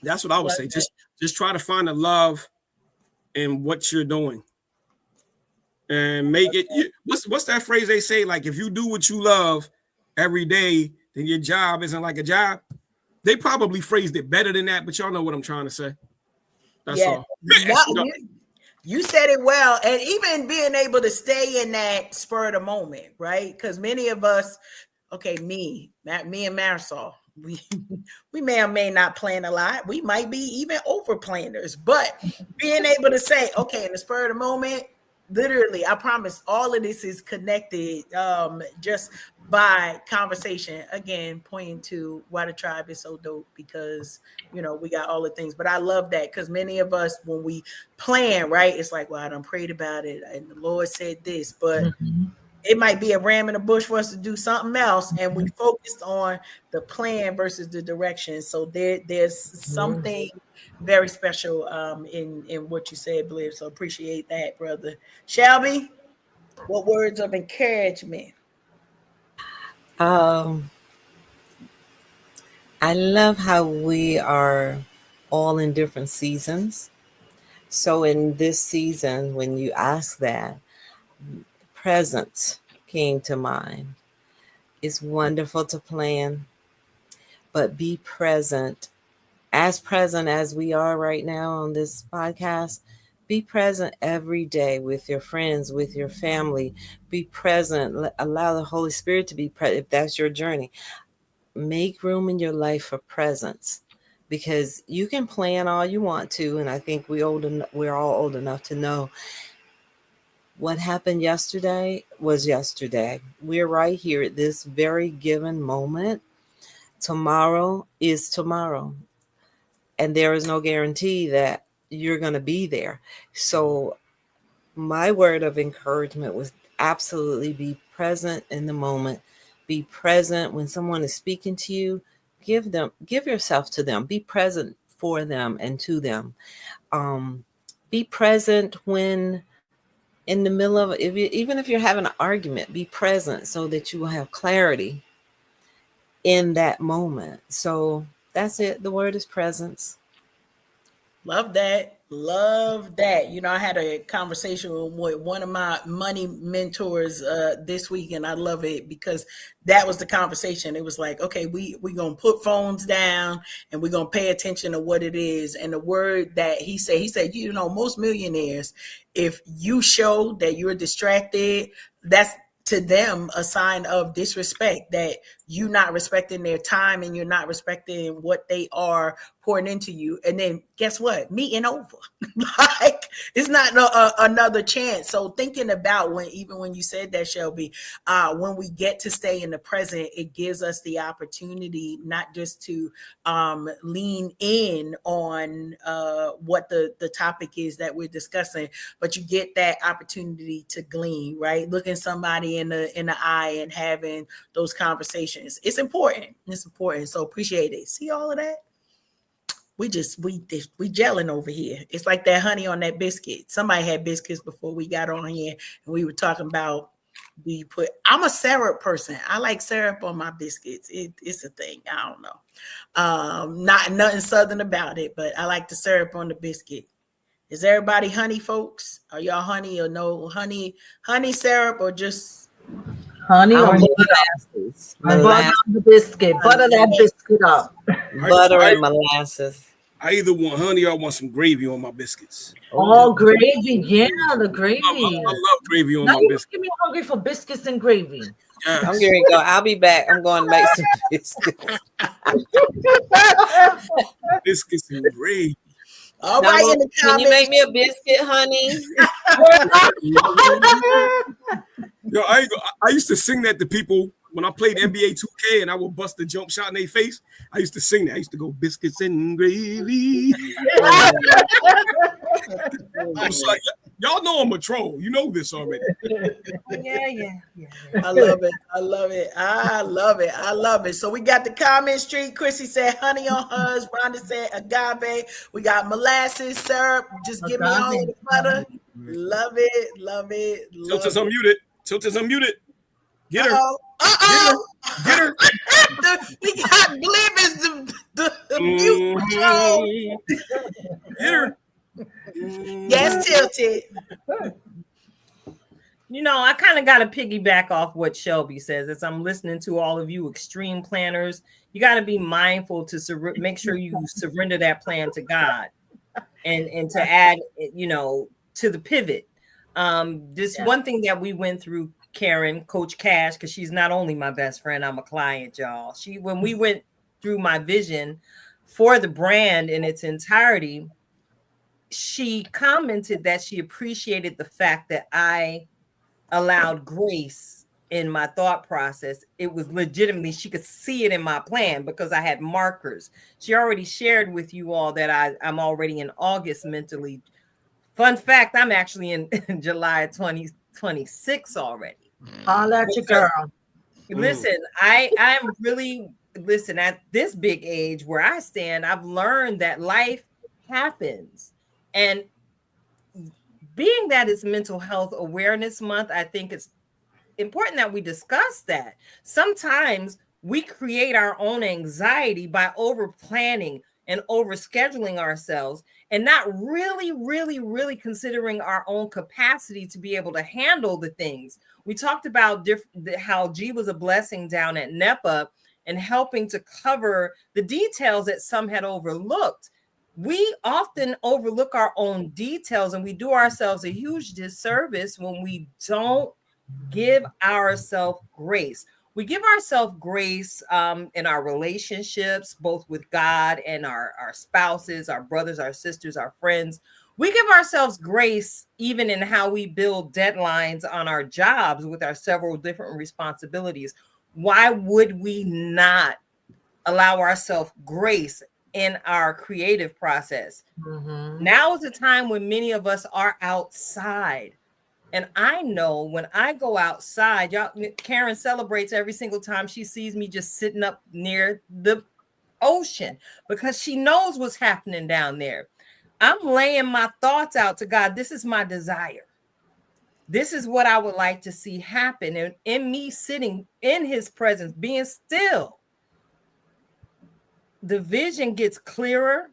That's what I would say. Just try to find the love in what you're doing and make it. What's that phrase they say? Like, if you do what you love every day, then your job isn't like a job. They probably phrased it better than that, but y'all know what I'm trying to say. That's all. You said it well. And even being able to stay in that spur of the moment, right? Because many of us, me and Marisol, we may or may not plan a lot. We might be even over planners, but being able to say, okay, in the spur of the moment, literally, I promise all of this is connected just by conversation. Again, pointing to why the tribe is so dope, because we got all the things. But I love that, because many of us, when we plan, right, it's like, well, I done prayed about it and the Lord said this, but it might be a ram in the bush for us to do something else, and we focused on the plan versus the direction. So there's something very special in what you said, Bliv. So appreciate that, brother. Shelby, what words of encouragement? I love how we are all in different seasons. So in this season, when you ask that, presence came to mind. It's wonderful to plan, but be present as we are right now on this podcast. Be present every day with your friends, with your family. Be present. Allow the Holy Spirit to be present if that's your journey. Make room in your life for presence, because you can plan all you want to, and I think we're all old enough to know what happened yesterday was yesterday. We're right here at this very given moment. Tomorrow is tomorrow, and there is no guarantee that you're going to be there. So my word of encouragement was absolutely be present in the moment. Be present when someone is speaking to you. Give yourself to them. Be present for them and to them. Be present when in the middle of even if you're having an argument, be present so that you will have clarity in that moment. So that's it. The word is presence. Love that. Love that. I had a conversation with one of my money mentors this week, and I love it because that was the conversation. It was like, okay, we're going to put phones down and we're going to pay attention to what it is. And the word that he said, most millionaires, if you show that you're distracted, that's to them a sign of disrespect, that you're not respecting their time and you're not respecting what they are pouring into you. And then guess what? Meeting over. Like, it's not another chance. So thinking about when you said that, Shelby, when we get to stay in the present, it gives us the opportunity not just to lean in on what the topic is that we're discussing, but you get that opportunity to glean, right? Looking somebody in the eye and having those conversations. It's important. It's important. So appreciate it. See all of that? We gelling over here. It's like that honey on that biscuit. Somebody had biscuits before we got on here, and we were talking about, I'm a syrup person. I like syrup on my biscuits. It's a thing. I don't know. Nothing Southern about it, but I like the syrup on the biscuit. Is everybody honey, folks? Are y'all honey or no honey syrup, or just honey or molasses? Butter on the biscuit. Butter that biscuit up. Butter and molasses. I either want honey or I want some gravy on my biscuits. Oh, gravy. Yeah, the I gravy. love gravy on Now my you biscuits. making me hungry for biscuits and gravy. Yes. I'm going to go. I'll be back. I'm going to make some biscuits. Biscuits and gravy. All Now, right, in the can you make comments. me a biscuit, honey? Yo, I used to sing that to people when I played NBA 2K and I would bust a jump shot in their face. I used to sing that. I used to go biscuits and gravy. I'm just like, y'all know I'm a troll. You know this already. Yeah. I love it. I love it. I love it. I love it. So we got the comment street. Chrissy said honey on hers. Rhonda said agave. We got molasses, syrup. Just give me all of the butter. Love it. Love it. Love Tilted it. unmuted. Tilted unmuted. Get her. Uh-oh. Get her. We got Blib the mute control. Get her. Yes, Tilted. You know, I kind of got to piggyback off what Shelby says. As I'm listening to all of you extreme planners, you got to be mindful to make sure you surrender that plan to God, and to add, you know, to the pivot. One thing that we went through, Karen, Coach Cash, because she's not only my best friend, I'm a client, y'all. When we went through my vision for the brand in its entirety, she commented that she appreciated the fact that I allowed grace in my thought process. It was legitimately, she could see it in my plan because I had markers. She already shared with you all that I'm already in August mentally. Fun fact, I'm actually in July 2026 already. I'll let you, girl. Listen, I'm really, at this big age where I stand, I've learned that life happens. And being that it's Mental Health Awareness Month, I think it's important that we discuss that. Sometimes we create our own anxiety by over planning and over scheduling ourselves and not really considering our own capacity to be able to handle the things. We talked about how G was a blessing down at NEPA and helping to cover the details that some had overlooked. We often overlook our own details and we do ourselves a huge disservice when we don't give ourselves grace. We give ourselves grace in our relationships, both with God and our spouses, our brothers, our sisters, our friends. We give ourselves grace even in how we build deadlines on our jobs with our several different responsibilities. Why would we not allow ourselves grace in our creative process? Now is the time when many of us are outside. And I know when I go outside, Karen celebrates every single time she sees me just sitting up near the ocean because she knows what's happening down there. I'm laying my thoughts out to God. This is my desire. This is what I would like to see happen. And in me sitting in his presence, being still, the vision gets clearer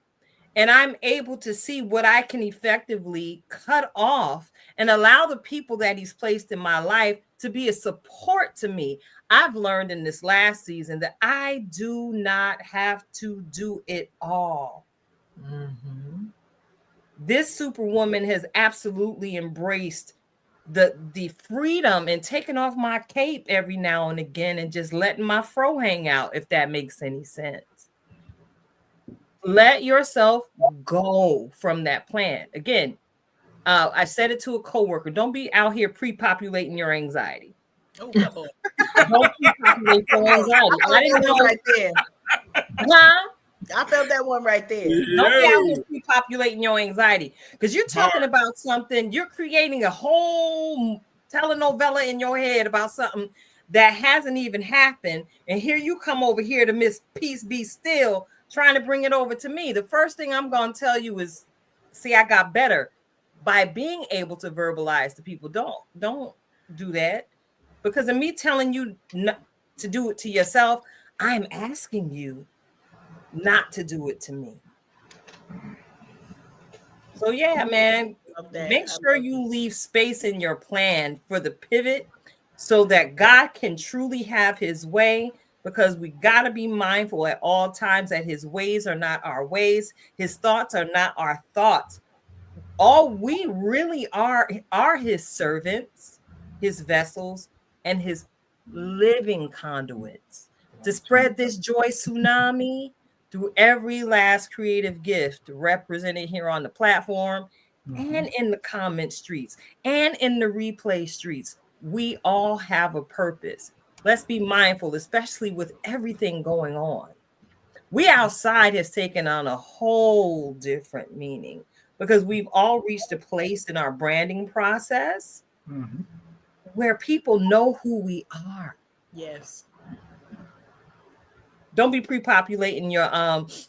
and I'm able to see what I can effectively cut off and allow the people that he's placed in my life to be a support to me. I've learned in this last season that I do not have to do it all. This superwoman has absolutely embraced the freedom and taking off my cape every now and again and just letting my fro hang out, if that makes any sense. Let yourself go from that plan. Again, I said it to a coworker. Don't be out here pre-populating your anxiety. Oh, come on. Don't pre-populate your anxiety. I didn't know right there. Huh? I felt that one right there. Don't be out here pre-populating your anxiety because you're talking about something. You're creating a whole telenovela in your head about something that hasn't even happened. And here you come over here to Miss Peace Be Still, trying to bring it over to me. The first thing I'm going to tell you is, see, I got better by being able to verbalize to people. Don't do that, because of me telling you not to do it to yourself, I'm asking you not to do it to me. So yeah, man, make sure you leave space in your plan for the pivot so that God can truly have his way. because we got to be mindful at all times that his ways are not our ways, his thoughts are not our thoughts. All we really are his servants, his vessels, and his living conduits to spread this joy tsunami through every last creative gift represented here on the platform and in the comment streets and in the replay streets. We all have a purpose. Let's be mindful, especially with everything going on. We outside has taken on a whole different meaning because we've all reached a place in our branding process where people know who we are. Yes. Don't be pre-populating your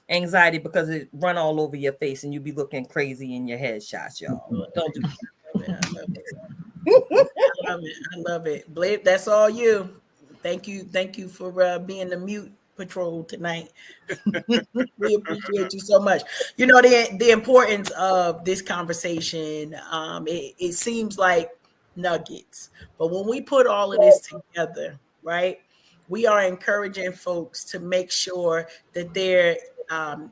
anxiety because it run all over your face and you be looking crazy in your headshots, y'all. Don't do that. I love it. I love it. Blake, that's all you. Thank you. Thank you for being the mute patrol tonight. We appreciate you so much. You know, the importance of this conversation, it seems like nuggets, but when we put all of this together, right, we are encouraging folks to make sure that they're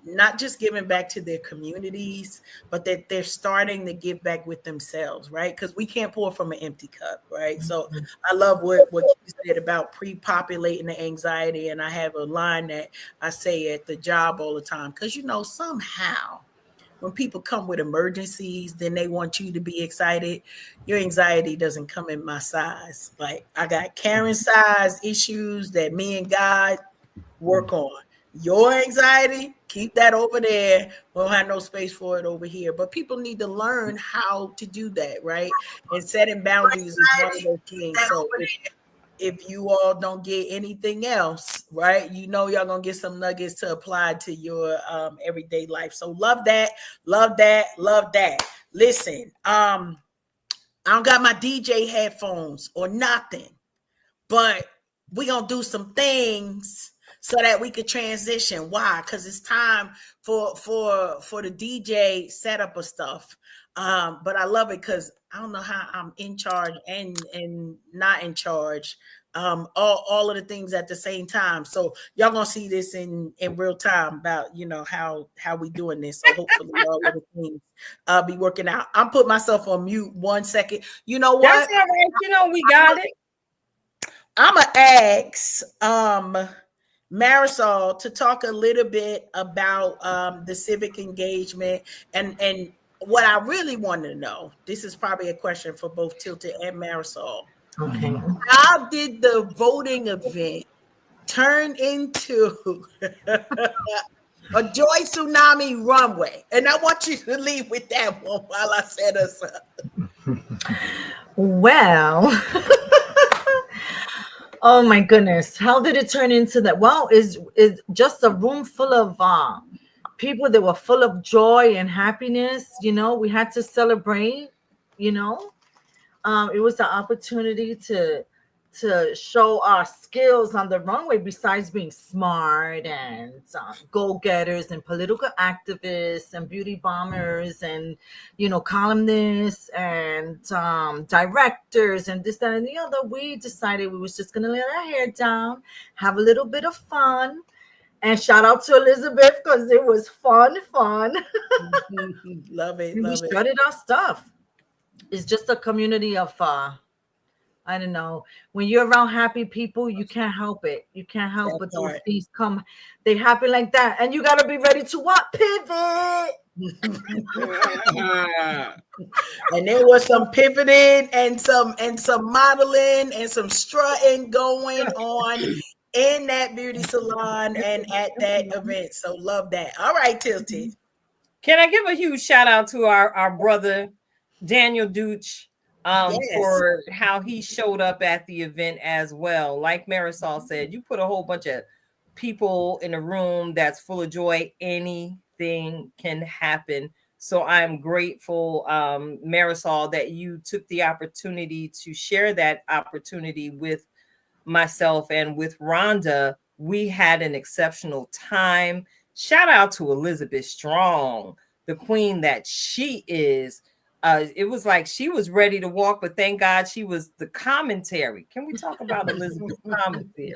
not just giving back to their communities, but that they're starting to give back with themselves, right? Because we can't pour from an empty cup, right? So I love what you said about pre-populating the anxiety. And I have a line that I say at the job all the time, because, you know, somehow when people come with emergencies, then they want you to be excited. Your anxiety doesn't come in my size. Like, I got Karen size issues that me and God work on. Your anxiety, keep that over there. We don't have no space for it over here. But people need to learn how to do that, right? And setting boundaries is one of those things. So if you all don't get anything else, right, you know y'all gonna get some nuggets to apply to your everyday life. So love that, love that, love that. Listen, I don't got my DJ headphones or nothing, but we gonna do some things so that we could transition. Why? Because it's time for the DJ setup of stuff. But I love it because I don't know how I'm in charge and not in charge. All of the things at the same time. So y'all gonna see this in real time about, you know, how we doing this. So hopefully all of the things be working out. I'm putting myself on mute 1 second. You know what? That's all right. You know, we got it. I'm gonna ask Marisol to talk a little bit about the civic engagement and what I really want to know. This is probably a question for both Tilted and Marisol. Okay. How did the voting event turn into a Joy Tsunami runway? And I want you to leave with that one while I set us up. Well, oh my goodness, how did it turn into that? Well, is just a room full of people that were full of joy and happiness. You know, we had to celebrate. You know, it was the opportunity to show our skills on the runway, besides being smart and go-getters and political activists and beauty bombers and, you know, columnists and directors and this, that, and the other. We decided we was just going to let our hair down, have a little bit of fun. And shout out to Elizabeth because it was fun. Love it. And Love we it. shredded our stuff. It's just a community of I don't know. When you're around happy people, you can't help it. You can't help but those things come. They happen like that, and you got to be ready to what? Pivot. And there was some pivoting and some modeling and some strutting going on in that beauty salon and at that event. So love that. All right, Tilted. Can I give a huge shout out to our brother Daniel Dooch? Yes. For how he showed up at the event as well. Like Marisol said, you put a whole bunch of people in a room that's full of joy, anything can happen. So I'm grateful, Marisol, that you took the opportunity to share that opportunity with myself and with Rhonda. We had an exceptional time. Shout out to Elizabeth Strong, the queen that she is. It was like she was ready to walk, but thank God she was the commentary. Can we talk about Elizabeth's commentary?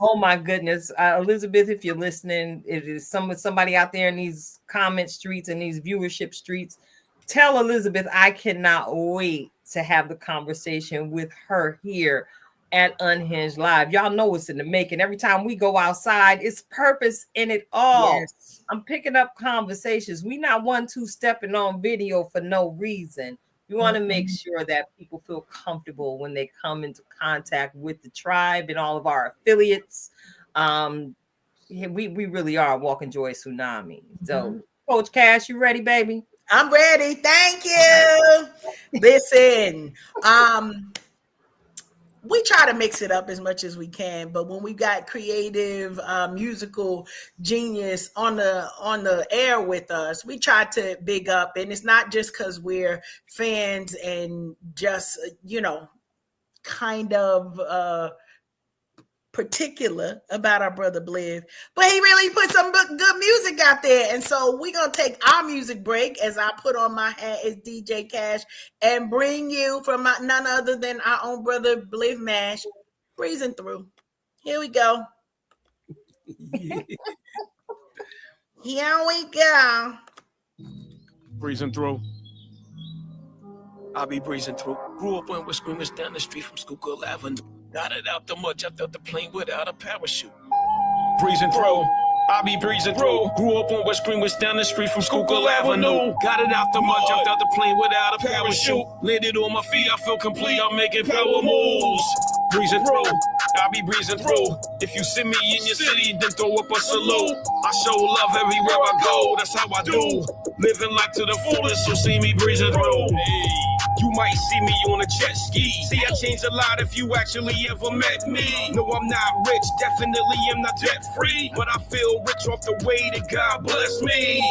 Oh my goodness, Elizabeth, if you're listening, it is somebody out there in these comment streets and these viewership streets. Tell Elizabeth I cannot wait to have the conversation with her here at Unhinged Live. Y'all know what's in the making. Every time we go outside, it's purpose in it all. Yes. I'm picking up conversations. We not two stepping on video for no reason. We want to make sure that people feel comfortable when they come into contact with the tribe and all of our affiliates. We really are walking Joy Tsunami. So, Coach Cash, you ready, baby? I'm ready. Thank you. Listen, we try to mix it up as much as we can, but when we got creative musical genius on the air with us, we try to big up. And it's not just because we're fans and just kind of particular about our brother Bliv, but he really put some good music out there. And so we're gonna take our music break as I put on my hat as DJ Cash and bring you from none other than our own brother Bliv Mash, Breezing Through. Here we go. Here we go. Breezing through. I'll be breezing through. Grew up when we're screamers down the street from Schuylkill Avenue. Got it out the mud, jumped out the plane without a parachute. Breezing through. I'll be breezing through. Grew up on West Greenwich down the street from Schuylkill Avenue. Got it out the mud, jumped out the plane without a parachute. Landed on my feet, I feel complete, I'm making power moves. Breezing through. I'll be breezing through. If you see me in your city, then throw up a salute. I show love everywhere I go, that's how I do. Living life to the fullest, you'll see me breezing through. You might see me on a jet ski. See, I changed a lot if you actually ever met me. No, I'm not rich, definitely am not debt free. But I feel rich off the way that God bless me.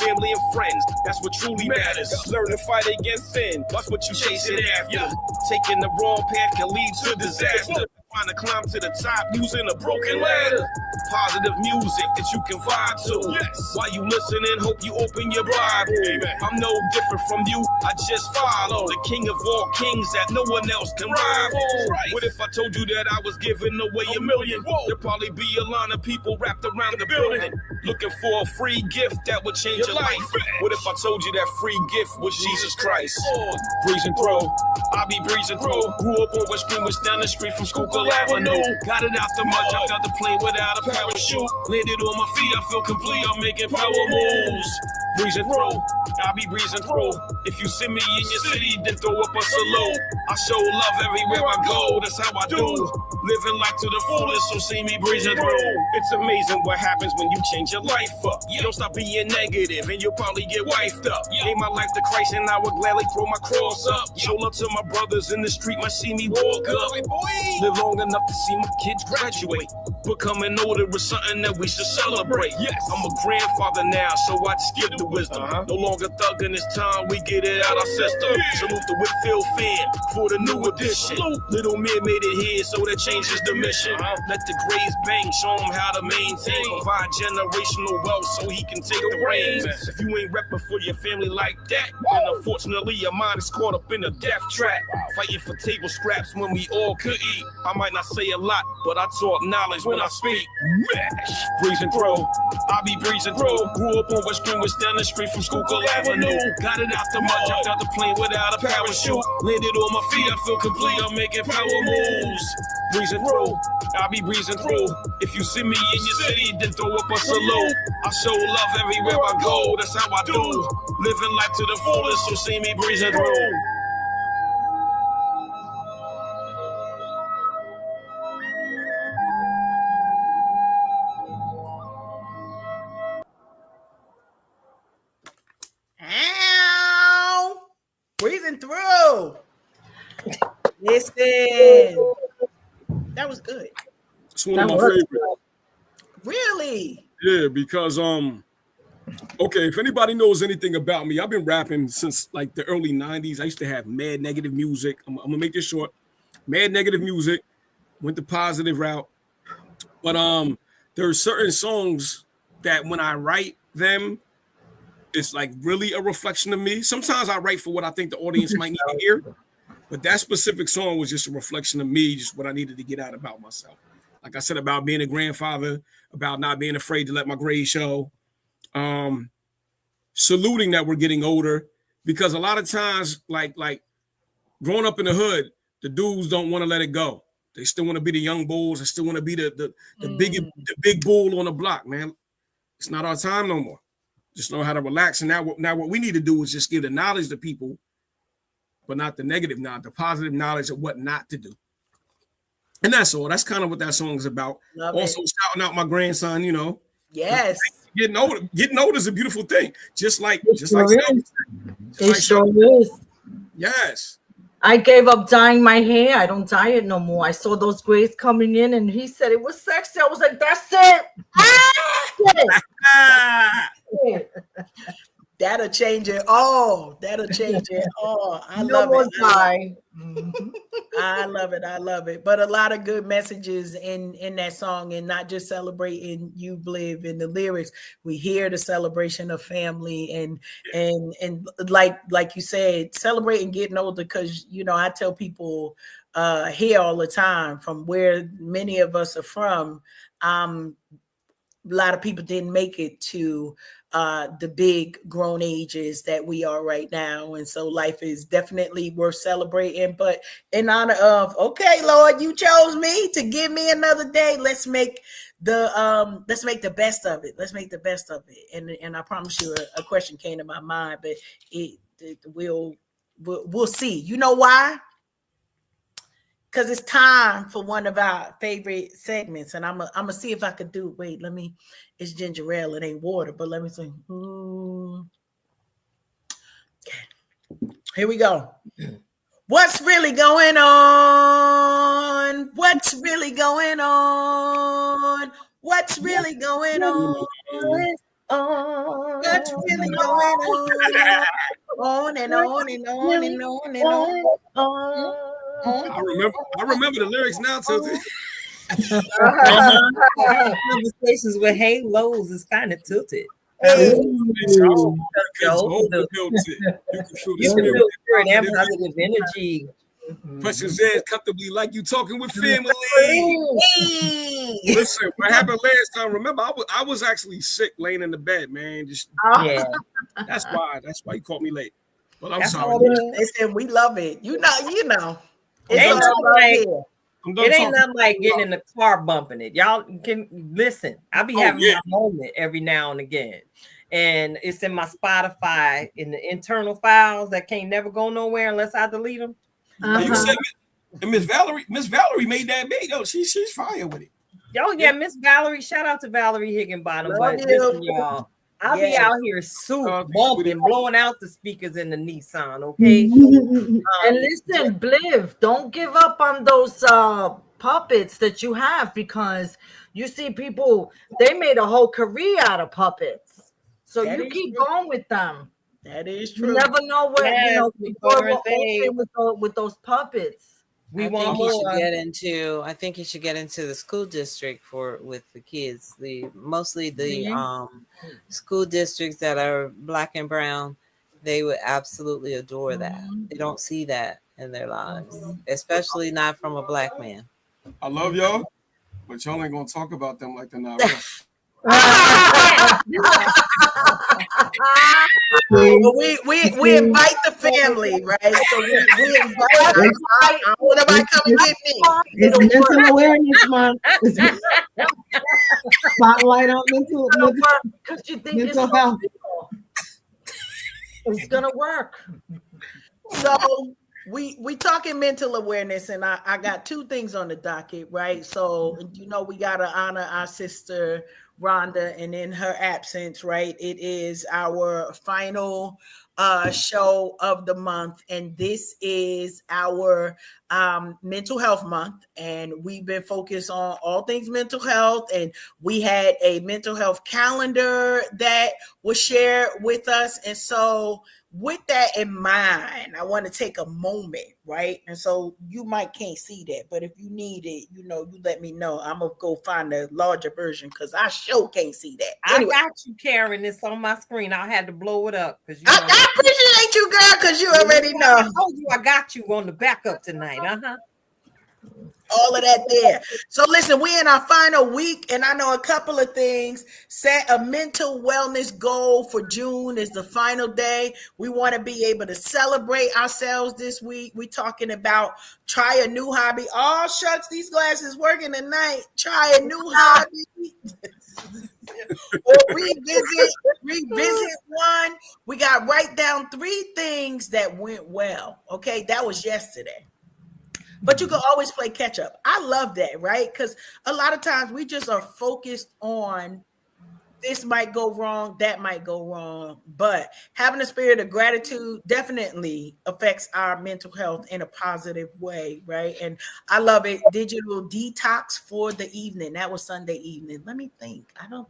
Family and friends, that's what truly matters. Learn to fight against sin, that's what you chasing after. Taking the wrong path can lead to disaster. Trying to climb to the top using a broken ladder. Positive music that you can vibe to. While you listening, hope you open your Bible. I'm no different from you, I just follow the king of all kings that no one else can rival. What if I told you that I was giving away $1 million? There'd probably be a line of people wrapped around the building looking for a free gift that would change your life. What if I told you that free gift was Jesus Christ? Breezing through, I'll be breezing through. Grew up on West Greenwich down the street from Schuylkill Avenue. Got it out the mud, jumped out the plane without a parachute. Landed on my feet, I feel complete, I'm making power moves. Breezing through, I'll be breezing through. If you see me in your city, then throw up a salute. I show love everywhere I go, that's how I do. Living life to the fullest, so see me breezing through. It's amazing what happens when you change your life up. You don't stop being negative and you'll probably get wifed up. Gave my life to Christ and I would gladly throw my cross up. Show love to my brothers in the street, might see me walk up. Live long enough to see my kids graduate. Becoming older is something that we should celebrate. I'm a grandfather now, so I just give the wisdom. No longer thugging, it's time we get it out our system. Salute the Whitfield fan for the new edition. Little man made it here, so that changes the mission. Let the grays bang, show him how to maintain. Provide generational wealth so he can take the reins. If you ain't repping for your family like that, then unfortunately your mind is caught up in a death trap. Fighting for table scraps when we all could eat. I might not say a lot, but I talk knowledge when I speak. Breezing through, I be breezing through. Grew up on West Greenwich down the street from Schuylkill Avenue. Got it out the mud, jumped out the plane without a parachute. Landed on my feet, I feel complete, I'm making power moves. Breezing through, I be breezing through. If you see me in your city, then throw up a salute. I show love everywhere I go, that's how I do. Living life to the fullest, so see me breezing through. Ow! Breezing through. Listen, that was good. It's one of my favorites. Really? Yeah, because okay, if anybody knows anything about me, I've been rapping since like the early 90s. I used to have mad negative music. I'm gonna make this short. Mad negative music, went the positive route. But there are certain songs that when I write them, it's like really a reflection of me. Sometimes I write for what I think the audience might need to hear, but that specific song was just a reflection of me, just what I needed to get out about myself. like I said, about being a grandfather, about not being afraid to let my grades show, saluting that we're getting older, because a lot of times, like growing up in the hood, the dudes don't want to let it go. They still want to be the young bulls. They still want to be the big bull on the block, man. It's not our time no more. Just know how to relax. And now what we need to do is just give the knowledge to people, but not the negative knowledge, the positive knowledge of what not to do. And that's all. That's kind of what that song is about. Love also it. shouting out my grandson, you know. Yes. Getting older is a beautiful thing. Just like It sure Shelby. is. Yes. I gave up dyeing my hair. I don't dye it no more. I saw those grays coming in, and he said it was sexy. I was like, "That's it." That'll change it all. That'll change it all. I No love more it. dye. I love it. I love it. But a lot of good messages in that song, and not just celebrating you, Bliv, in the lyrics. We hear the celebration of family and like you said, celebrating getting older, because you know I tell people here all the time, from where many of us are from, a lot of people didn't make it to the big grown ages that we are right now. And so life is definitely worth celebrating. But in honor of, okay, Lord, you chose me to give me another day. Let's make the best of it. Let's make the best of it. And I promise you a question came to my mind, but we'll see. You know why? Because it's time for one of our favorite segments, and I'm gonna see if I could do. Wait, let me. It's ginger ale. It ain't water, but let me see. Okay. Here we go. What's really going on? What's really going on? What's really going on? What's really going on? On and on and on and on and on. I remember the lyrics now, Tilted. Conversations with halos is kind of tilted. You You can feel spirit and positive energy. Press your hands comfortably like you talking with family. Listen, what happened last time? Remember, I was actually sick, laying in the bed, man. That's why you caught me late. But I'm sorry. They said we love it. You know. It ain't nothing like getting in the car bumping it. Y'all can listen. I be having my moment every now and again. And it's in my Spotify in the internal files that can't never go nowhere unless I delete them. You said Miss Valerie made that beat. Yo, she's fire with it. Yo, yeah, Miss Valerie. Shout out to Valerie Higginbottom. But listen, y'all, I'll be out here bumping, blowing out the speakers in the Nissan, okay? And listen, Bliv, don't give up on those puppets that you have, because you see people, they made a whole career out of puppets. So you keep going with them. That is true. You never know what with those puppets. I think he should get into the school district with the kids. Mostly the school districts that are Black and brown, they would absolutely adore that. They don't see that in their lives, especially not from a Black man. I love y'all, but y'all ain't gonna talk about them like they're not real. we invite the family, right? So we invite. I don't want nobody come and get me. It's mental awareness month. Spotlight on mental because you think mental health. It's gonna work. So we talking mental awareness, and I got two things on the docket, right? So we gotta honor our sister Rhonda, and in her absence, right, it is our final show of the month, and this is our mental health month, and we've been focused on all things mental health, and we had a mental health calendar that was shared with us. And so with that in mind, I want to take a moment, right? And so you can't see that, but if you need it, you let me know. I'm gonna go find a larger version because I sure can't see that. Anyway. I got you, Karen. It's on my screen. I had to blow it up because I appreciate you, girl, because you already know. I told you I got you on the backup tonight. All of that there. So listen, we in our final week, and I know a couple of things. Set a mental wellness goal for June is the final day. We want to be able to celebrate ourselves this week. We talking about try a new hobby. Oh shucks, these glasses working tonight. Try a new hobby. Or revisit one. We got write down 3 things that went well. Okay, that was yesterday. But you can always play catch up. I love that, right? Because a lot of times we just are focused on this might go wrong, that might go wrong. But having a spirit of gratitude definitely affects our mental health in a positive way, right? And I love it. Digital detox for the evening. That was Sunday evening. Let me think. I don't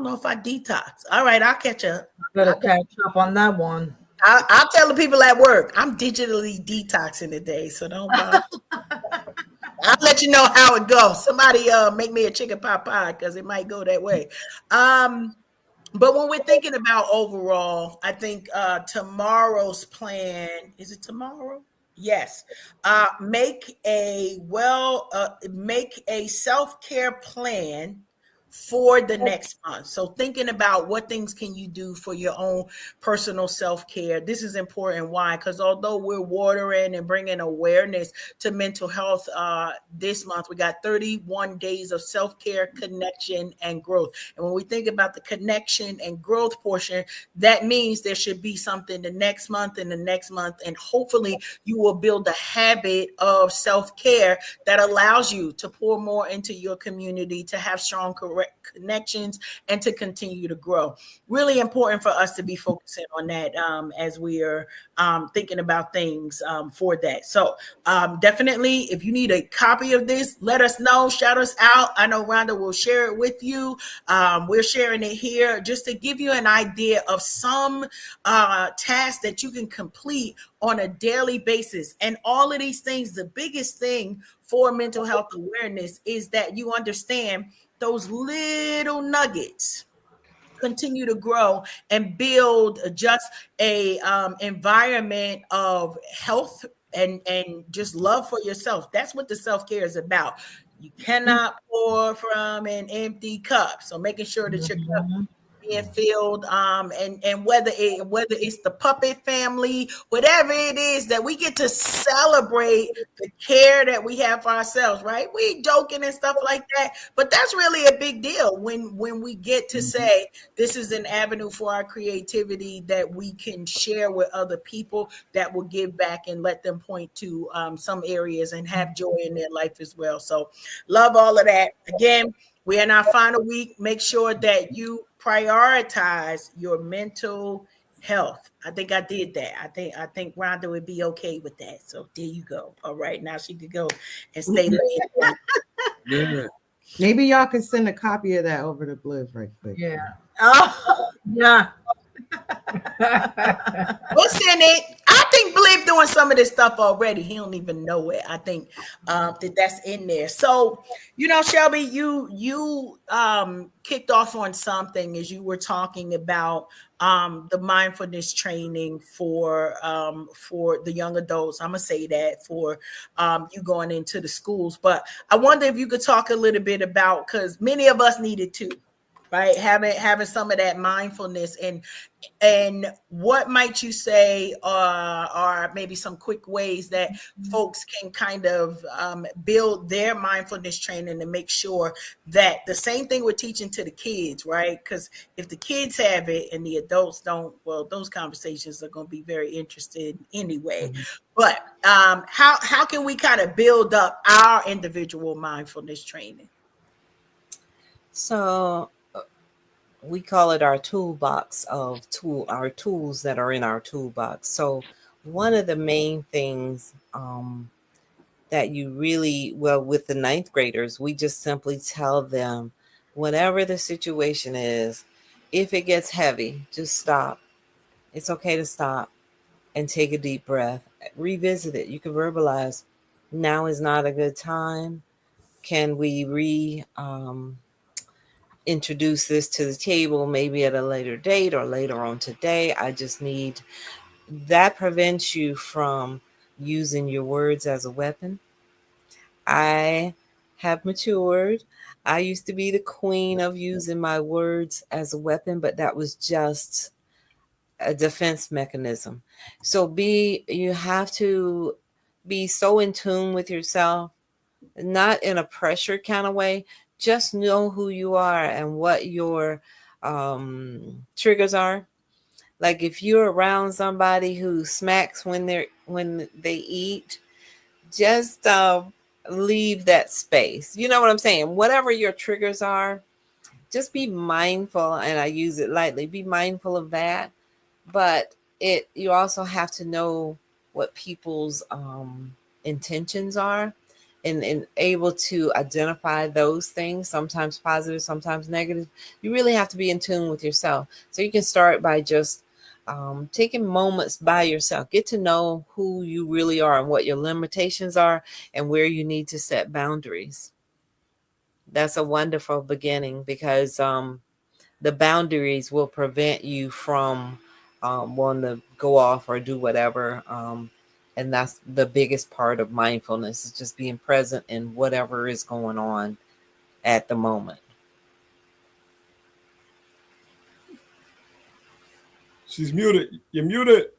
know if I detox. All right, I'll catch up. Better catch up on that one. I'll tell the people at work I'm digitally detoxing today, so don't bother. I'll let you know how it goes. Somebody make me a chicken pot pie because it might go that way. But when we're thinking about overall, I think tomorrow's plan, is it tomorrow? Yes. Make a self-care plan for the next month. So thinking about what things can you do for your own personal self-care. This is important. Why? Because although we're watering and bringing awareness to mental health this month, we got 31 days of self-care, connection, and growth. And when we think about the connection and growth portion, that means there should be something the next month and the next month. And hopefully you will build a habit of self-care that allows you to pour more into your community, to have strong connections, and to continue to grow. Really important for us to be focusing on that as we are thinking about things for that. So definitely, if you need a copy of this, let us know. Shout us out. I know Rhonda will share it with you. We're sharing it here just to give you an idea of some tasks that you can complete on a daily basis. And all of these things, the biggest thing for mental health awareness is that you understand those little nuggets continue to grow and build just a environment of health and just love for yourself. That's what the self-care is about. You cannot pour from an empty cup. So making sure that your cup being filled, and whether it's the puppet family, whatever it is, that we get to celebrate the care that we have for ourselves, right? We joking and stuff like that, but that's really a big deal when we get to say this is an avenue for our creativity that we can share with other people that will give back and let them point to some areas and have joy in their life as well. So love all of that. Again, we're in our final week. Make sure that you prioritize your mental health. I think I did that. I think Rhonda would be okay with that. So there you go. All right, now she could go and stay laid. Yeah. Maybe y'all can send a copy of that over to Bliss right quick. Yeah. Oh, yeah. We'll send it. I think Blib doing some of this stuff already. He don't even know it. I think that's in there. So, Shelby, you kicked off on something as you were talking about the mindfulness training for the young adults. I'm gonna say that for you going into the schools, but I wonder if you could talk a little bit about, because many of us need it too, right? Having some of that mindfulness, and what might you say are maybe some quick ways that folks can kind of build their mindfulness training to make sure that the same thing we're teaching to the kids, right? Because if the kids have it and the adults don't, well, those conversations are going to be very interesting anyway. But how can we kind of build up our individual mindfulness training? So we call it our toolbox of our tools that are in our toolbox. So one of the main things that you really, with the ninth graders, we just simply tell them, whatever the situation is, if it gets heavy, just stop. It's okay to stop and take a deep breath. Revisit it. You can verbalize, now is not a good time. Can we introduce this to the table maybe at a later date or later on today? I just need that. Prevents you from using your words as a weapon. I have matured. I used to be the queen of using my words as a weapon, but that was just a defense mechanism. So you have to be so in tune with yourself, not in a pressure kind of way. Just know who you are and what your triggers are. Like if you're around somebody who smacks when they eat, just leave that space. You know what I'm saying? Whatever your triggers are, just be mindful, and I use it lightly. Be mindful of that, but you also have to know what people's intentions are, and able to identify those things, sometimes positive, sometimes negative. You really have to be in tune with yourself. So you can start by just taking moments by yourself. Get to know who you really are and what your limitations are and where you need to set boundaries. That's a wonderful beginning, because the boundaries will prevent you from wanting to go off or do whatever. And that's the biggest part of mindfulness, is just being present in whatever is going on at the moment. She's muted. You're muted.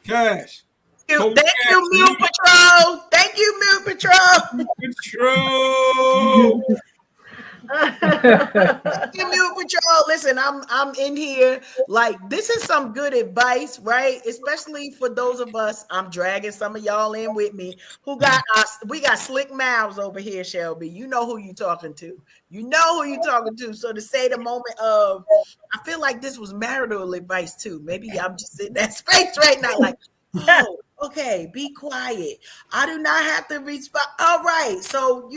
Cash. Thank you, Mute Patrol. Thank you, Mute Patrol. Patrol. Mute Patrol. Listen, I'm in here. Like, this is some good advice, right? Especially for those of us. I'm dragging some of y'all in with me who got us. We got slick mouths over here, Shelby. You know who you talking to. You know who you talking to. So to say the moment of, I feel like this was marital advice too. Maybe I'm just in that space right now, like, oh, okay, be quiet. I do not have to respond. All right. So,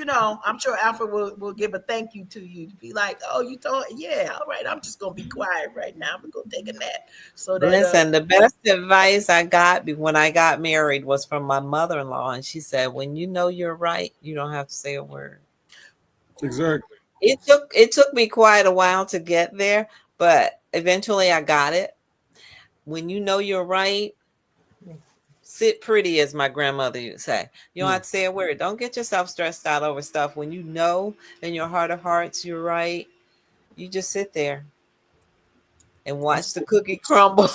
I'm sure Alfred will give a thank you to you. Be like, oh, you told, yeah, all right. I'm just going to be quiet right now. I'm going to take a nap. So that, Listen, the best advice I got when I got married was from my mother-in-law. And she said, when you know you're right, you don't have to say a word. Exactly. It took me quite a while to get there, but eventually I got it. When you know you're right, sit pretty, as my grandmother used to say. You don't have to say a word. Don't get yourself stressed out over stuff. When you know in your heart of hearts you're right, you just sit there and watch the cookie crumble.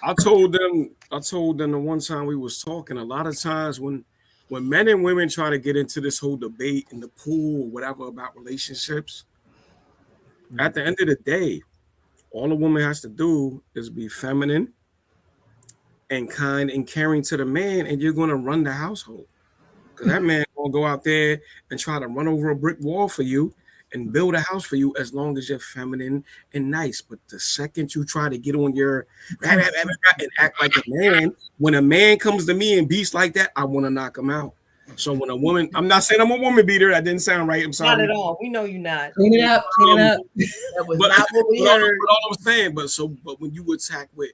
I told them the one time we was talking, a lot of times when men and women try to get into this whole debate in the pool, whatever, about relationships, at the end of the day, all a woman has to do is be feminine and kind and caring to the man, and you're going to run the household. Because that man will go out there and try to run over a brick wall for you and build a house for you, as long as you're feminine and nice. But the second you try to get on your and act like a man, when a man comes to me and beats like that, I want to knock him out. So when a woman, I'm not saying I'm a woman beater. That didn't sound right. I'm sorry. Not at all. We know you're not. Clean it up. that was not what we heard. But all I'm saying, but when you attack with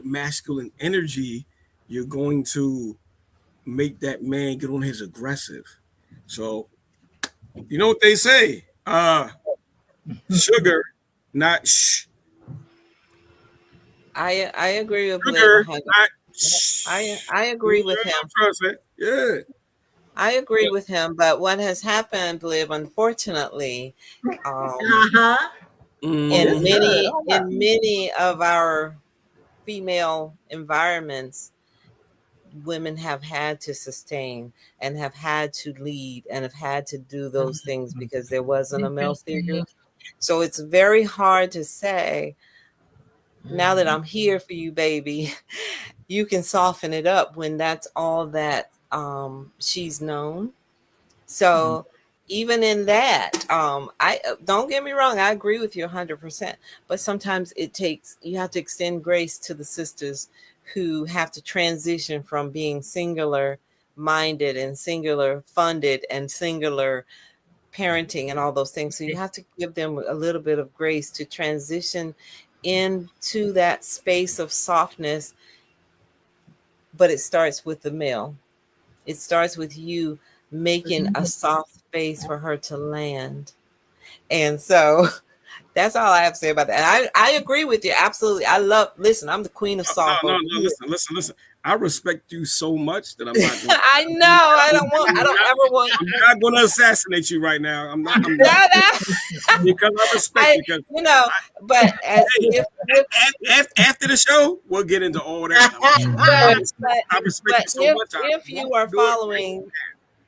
masculine energy, you're going to make that man get on his aggressive. So you know what they say? Sugar, not shh. I agree with Sugar, Liv. not shh. I agree with him. Yeah. I agree with him, but what has happened, Liv, unfortunately, in many of our female environments, women have had to sustain and have had to lead and have had to do those things because there wasn't a male figure. So it's very hard to say, now that I'm here for you, baby, you can soften it up, when that's all that she's known. So even in that, I don't get me wrong, I agree with you 100%. But sometimes you have to extend grace to the sisters who have to transition from being singular minded and singular funded and singular parenting and all those things. So you have to give them a little bit of grace to transition into that space of softness. But it starts with the male. It starts with you making a soft space for her to land. And so that's all I have to say about that. And I agree with you. Absolutely. I'm the queen of soft. No, listen. I respect you so much that I'm not going I know. I don't ever want. I'm not going to assassinate you right now. I'm not. I'm No, not. no. Because I respect you. Because But as hey, if after the show, we'll get into all that. I respect you so much. if you are following,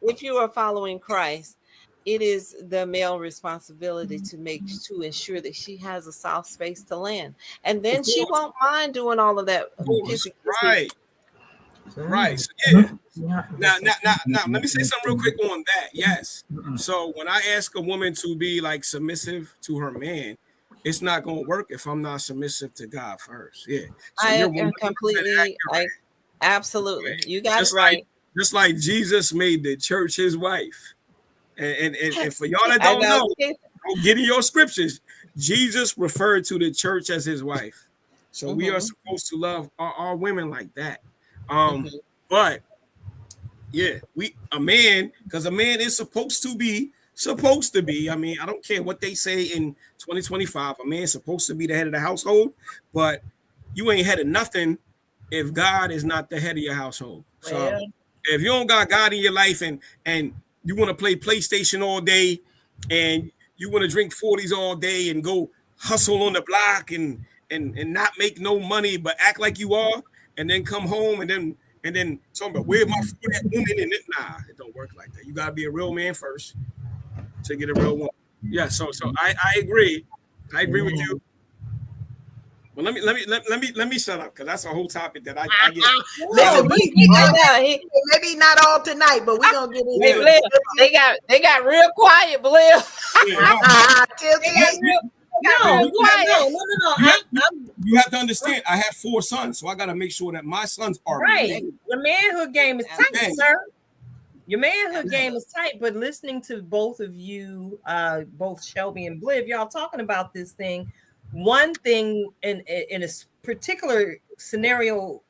if you are following Christ, it is the male responsibility to ensure that she has a soft space to land, and then she won't mind doing all of that. Right. Right. So, yeah. Now, let me say something real quick on that. Yes. So when I ask a woman to be like submissive to her man, it's not going to work if I'm not submissive to God first. Yeah. So I you're am completely. Absolutely. You got it right. Just like Jesus made the church his wife. And for y'all that don't know, go get in your scriptures. Jesus referred to the church as his wife. So we are supposed to love our women like that. But yeah, a man is supposed to be. I mean, I don't care what they say in 2025. A man's supposed to be the head of the household, but you ain't head of nothing if God is not the head of your household. So if you don't got God in your life and you want to play PlayStation all day and you want to drink 40s all day and go hustle on the block and not make no money but act like you are, and then come home and then talking about where my food at woman and nah, it don't work like that. You gotta be a real man first to get a real woman. Yeah, so I agree. I agree with you. Well, let me shut up because that's a whole topic that I get. Listen, maybe not all tonight, but we're gonna get into it. They got real quiet, Blair. No. You have to understand. I have 4 sons, so I got to make sure that my sons are right. The manhood game is tight, sir. Your manhood game is tight. But listening to both of you, both Shelby and Bliv, y'all talking about this thing. One thing in a particular scenario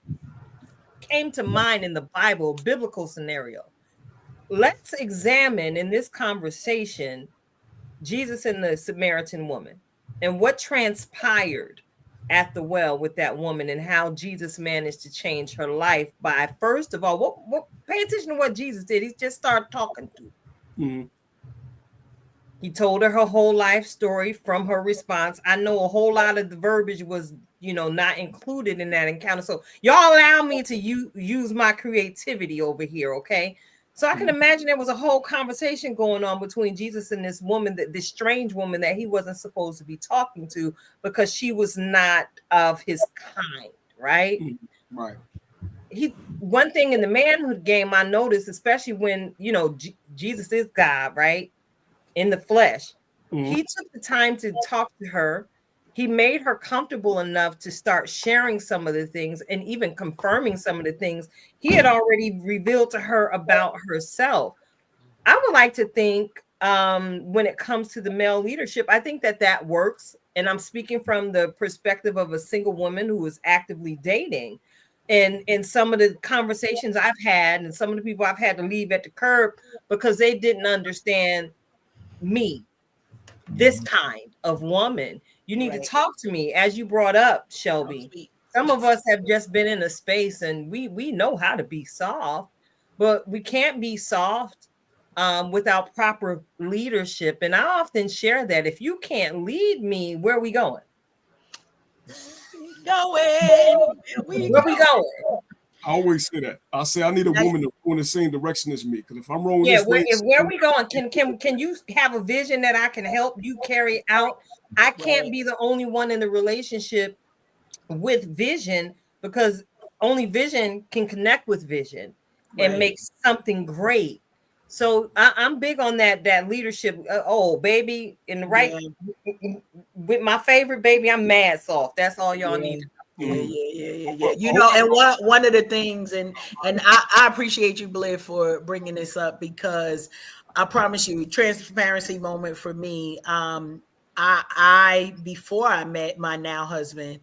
came to mind in the Bible, biblical scenario. Let's examine in this conversation Jesus and the Samaritan woman and what transpired at the well with that woman and how Jesus managed to change her life by, first of all, what pay attention to what Jesus did. He just started talking to her. He told her whole life story from her response. I know a whole lot of the verbiage was, not included in that encounter. So y'all allow me to use my creativity over here, okay? So I can imagine there was a whole conversation going on between Jesus and this woman, this strange woman that he wasn't supposed to be talking to because she was not of his kind, right? Right. One thing in the manhood game I noticed, especially when, Jesus is God, right? In the flesh. He took the time to talk to her. He made her comfortable enough to start sharing some of the things and even confirming some of the things he had already revealed to her about herself. I would like to think when it comes to the male leadership, I think that works. And I'm speaking from the perspective of a single woman who is actively dating. And some of the conversations I've had and some of the people I've had to leave at the curb because they didn't understand me, this kind of woman. You need to talk to me, as you brought up, Shelby. Some of us have just been in a space and we know how to be soft, but we can't be soft without proper leadership. And I often share that if you can't lead me, where are we going? Where we going? I always say that. I say I need a woman to go in the same direction as me. Because if I'm wrong, where are we going? Can you have a vision that I can help you carry out? I can't be the only one in the relationship with vision because only vision can connect with vision and make something great. So I'm big on that leadership. Baby, in the right with my favorite baby, I'm mad soft. That's all y'all need to know. Yeah. And one of the things, and I appreciate you, Blair, for bringing this up because I promise you, transparency moment for me. I before I met my now husband,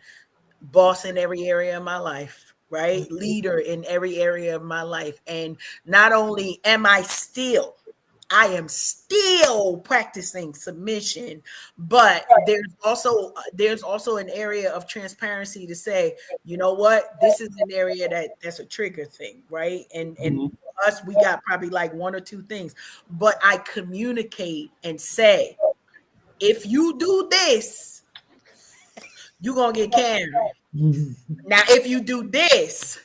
boss in every area of my life, right? Leader in every area of my life, and not only am I still I am still practicing submission, but there's also an area of transparency to say, you know what, this is an area that's a trigger thing, right? And for us, we got probably like one or two things, but I communicate and say, if you do this, you're gonna get Karen. Now, if you do this,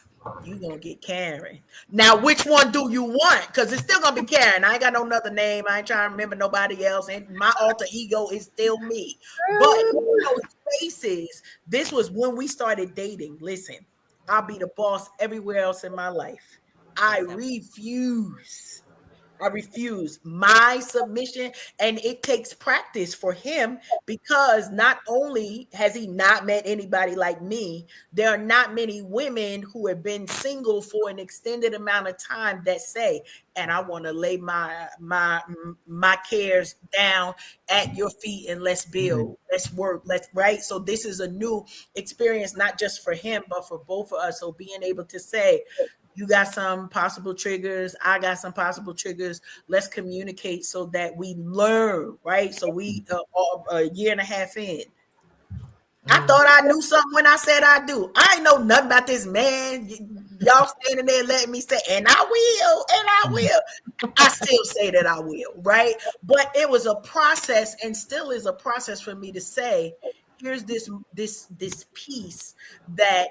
you gonna get Karen. Now, which one do you want? Because it's still gonna be Karen. I ain't got no other name. I ain't trying to remember nobody else. And my alter ego is still me. But in those spaces, this was when we started dating. Listen, I'll be the boss everywhere else in my life. I refuse my submission, and it takes practice for him, because not only has he not met anybody like me, there are not many women who have been single for an extended amount of time that say, and I want to lay my cares down at your feet and let's build, let's work, let's, right? So this is a new experience, not just for him, but for both of us. So being able to say, you got some possible triggers, I got some possible triggers. Let's communicate so that we learn, right? So we a year and a half in. I thought I knew something when I said I do. I ain't know nothing about this man. Y'all standing there letting me say, and I will. I still say that I will, right? But it was a process, and still is a process for me to say, here's this piece that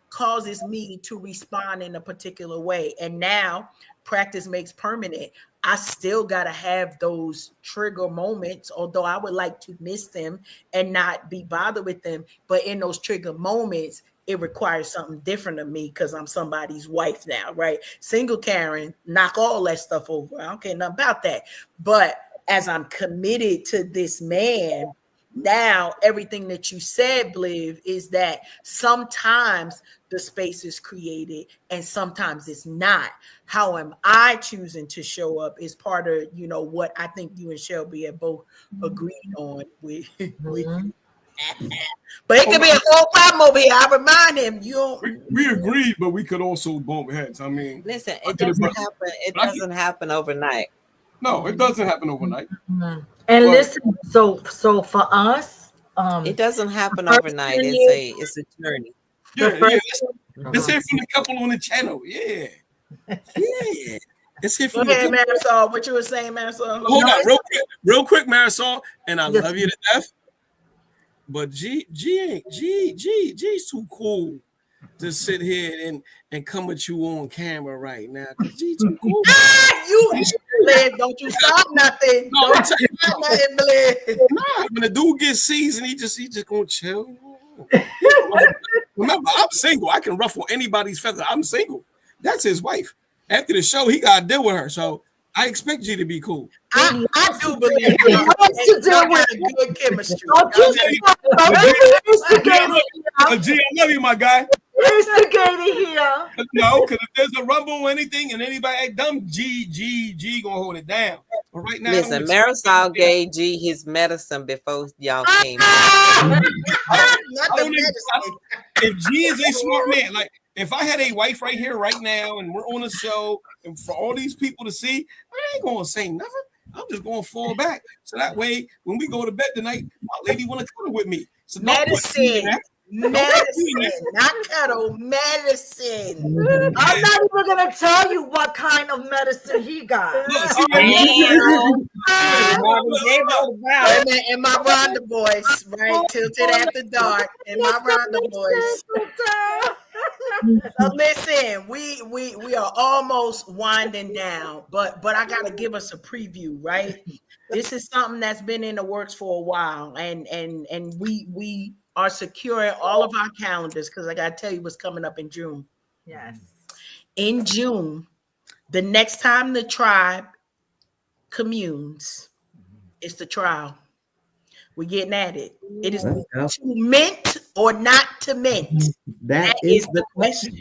causes me to respond in a particular way. And now practice makes permanent. I still got to have those trigger moments, although I would like to miss them and not be bothered with them. But in those trigger moments, it requires something different of me because I'm somebody's wife now, right? Single Karen, knock all that stuff over. I don't care nothing about that. But as I'm committed to this man, now everything that you said, Bliv, is that sometimes the space is created and sometimes it's not. How am I choosing to show up is part of, what I think you and Shelby have both agreed on with but it could be a whole problem over here. I remind him, we agreed, but we could also bump heads. I mean, listen, it doesn't happen. It doesn't happen overnight. No, it doesn't happen overnight. And listen, so for us, it doesn't happen overnight. It's a journey. Yeah. Let's hear from the couple on the channel. Yeah. Let's hear from the couple. Marisol, what you were saying, Marisol? Hold on, real quick, Marisol, and I love you to death. But G's too cool to sit here and come at you on camera right now. Cause G too cool. Don't you stop nothing. No, don't stop nothing, Bliv. When the dude gets seasoned, he just gonna chill. Remember, I'm single. I can ruffle anybody's feather. I'm single. That's his wife. After the show, he got to deal with her. So I expect G to be cool. I do believe y'all got a good chemistry. G, I love you, my guy. Instigating here. No, because if there's a rumble or anything and anybody act dumb, G gonna hold it down. But right now, listen, Marisol gave G his medicine before y'all came. If G is a smart man, like if I had a wife right here, right now, and we're on a show, and for all these people to see, I ain't gonna say nothing. I'm just gonna fall back. So that way, when we go to bed tonight, my lady wanna cuddle with me. So medicine, not cuddle, medicine. I'm not even gonna tell you what kind of medicine he got. And my Rhonda voice, right? Tilted after dark, and my Rhonda voice. So listen, we are almost winding down, but I gotta give us a preview, right? This is something that's been in the works for a while, and we are securing all of our calendars because I gotta tell you what's coming up in June. Yes. In June, the next time the tribe communes, it's the trial. We're getting at it. It is to mint or not to mint. That is the question.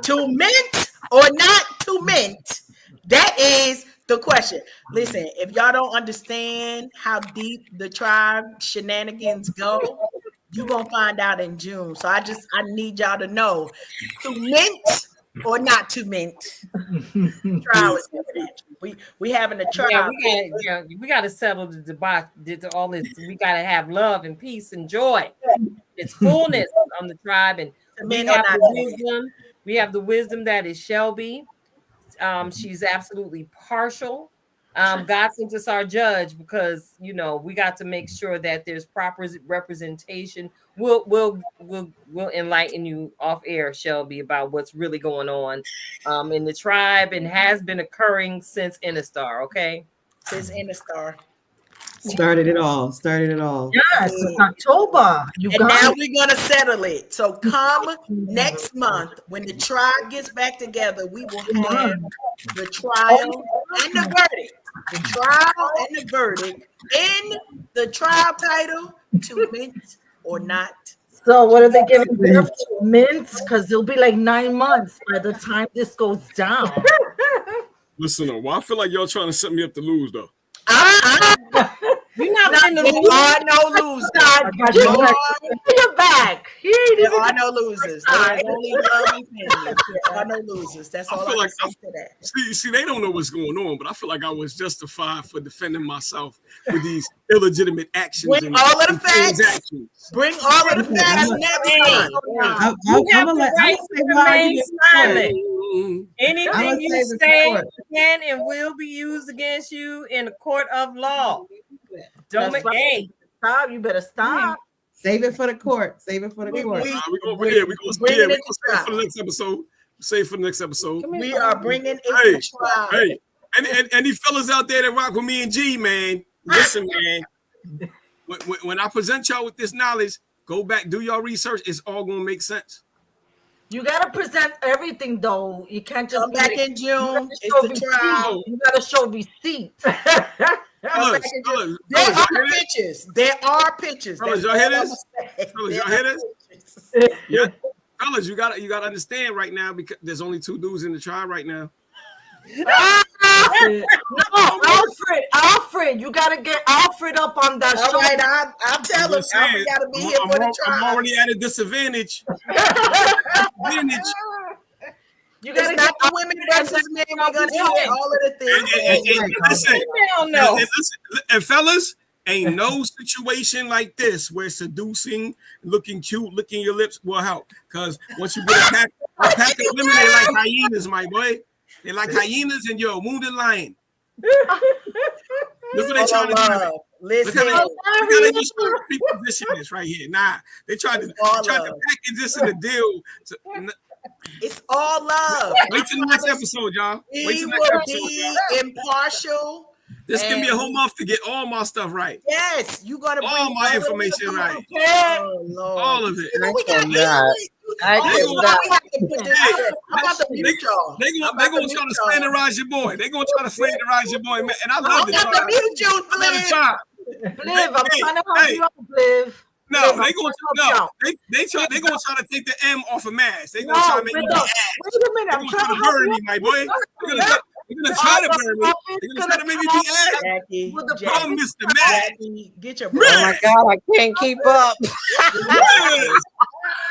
To mint or not to mint. That is the question. Listen, if y'all don't understand how deep the tribe shenanigans go, you're gonna find out in June. So I need y'all to know, to mint or not to mint. Trial is evidentiary. We having a trial. We gotta settle the debate. All this, we gotta have love and peace and joy. It's fullness on the tribe, and To we mint or have not the to mint. wisdom. We have the wisdom that is Shelby. She's absolutely partial. God sent us our judge because we got to make sure that there's proper representation. We'll enlighten you off air, Shelby, about what's really going on in the tribe and has been occurring since Innistar. Okay, Since Innistar. Started it all. Yes, it's October. You And got now it. we're gonna settle it. So come next month when the tribe gets back together, we will have the trial and the verdict. The trial and the verdict in the trial title to mint or not. So what are they giving birth to? Mints? Because it'll be like 9 months by the time this goes down. Listen, well, I feel like y'all trying to set me up to lose, though. You're not There are no losers. You're back. There are no losers. There are only love and family. There are no losers. That's all I feel can like say to that. See, they don't know what's going on, but I feel like I was justified for defending myself with these illegitimate actions. Bring all of the facts. transactions. Bring all of the facts next time. You have the right to remain silent. Anything you say can and will be used against you in a court of law. Don't make Stop. You better stop. Save it for the court. We're going to save it for the next episode. Save for the next episode. We are bringing it to trial. Hey, and any fellas out there that rock with me and G, man, listen, man. When I present y'all with this knowledge, go back, do your research. It's all going to make sense. You gotta present everything, though. You can't just come back in June. It's the trial. You gotta show receipts. There are pictures. There are pictures. Fellas, y'all hear this? Y'all hear this? Yeah. Fellas, you gotta understand right now because there's only 2 dudes in the tribe right now. No, Alfred, you gotta get Alfred up on that show. All right, I'll tell him. Alfred gotta be here for the trial. I'm already at a disadvantage. You gotta get the women versus men. We're gonna hear all of the things. And fellas, ain't no situation like this where seducing, looking cute, licking your lips will help. Because once you get a pack of women, they like hyenas, my boy. They like hyenas, and you're a wounded lion. Look what they trying to do. Listen, look how they just reposition this right here. Nah, they tried to package this in a deal. It's all love. Wait till the next episode, y'all. Wait till the will next episode. be impartial. This give me a whole month to get all my stuff right. Yes, you gotta bring all my information right. Oh, Lord. All of it. You know, we got They're gonna try to slanderize your boy. They're gonna try to slanderize your boy, man. And I love it. I'm the mute you, Bliv, I'm trying to help you out, Bliv. No, they gonna try to take the M off of Mass. They gonna try to make me be ass. Wait a minute, I'm trying to burn me, my boy. They're gonna try to burn me. They're gonna try to make me be ass. I'm Mr. Matt. Get your oh my God, I can't keep up.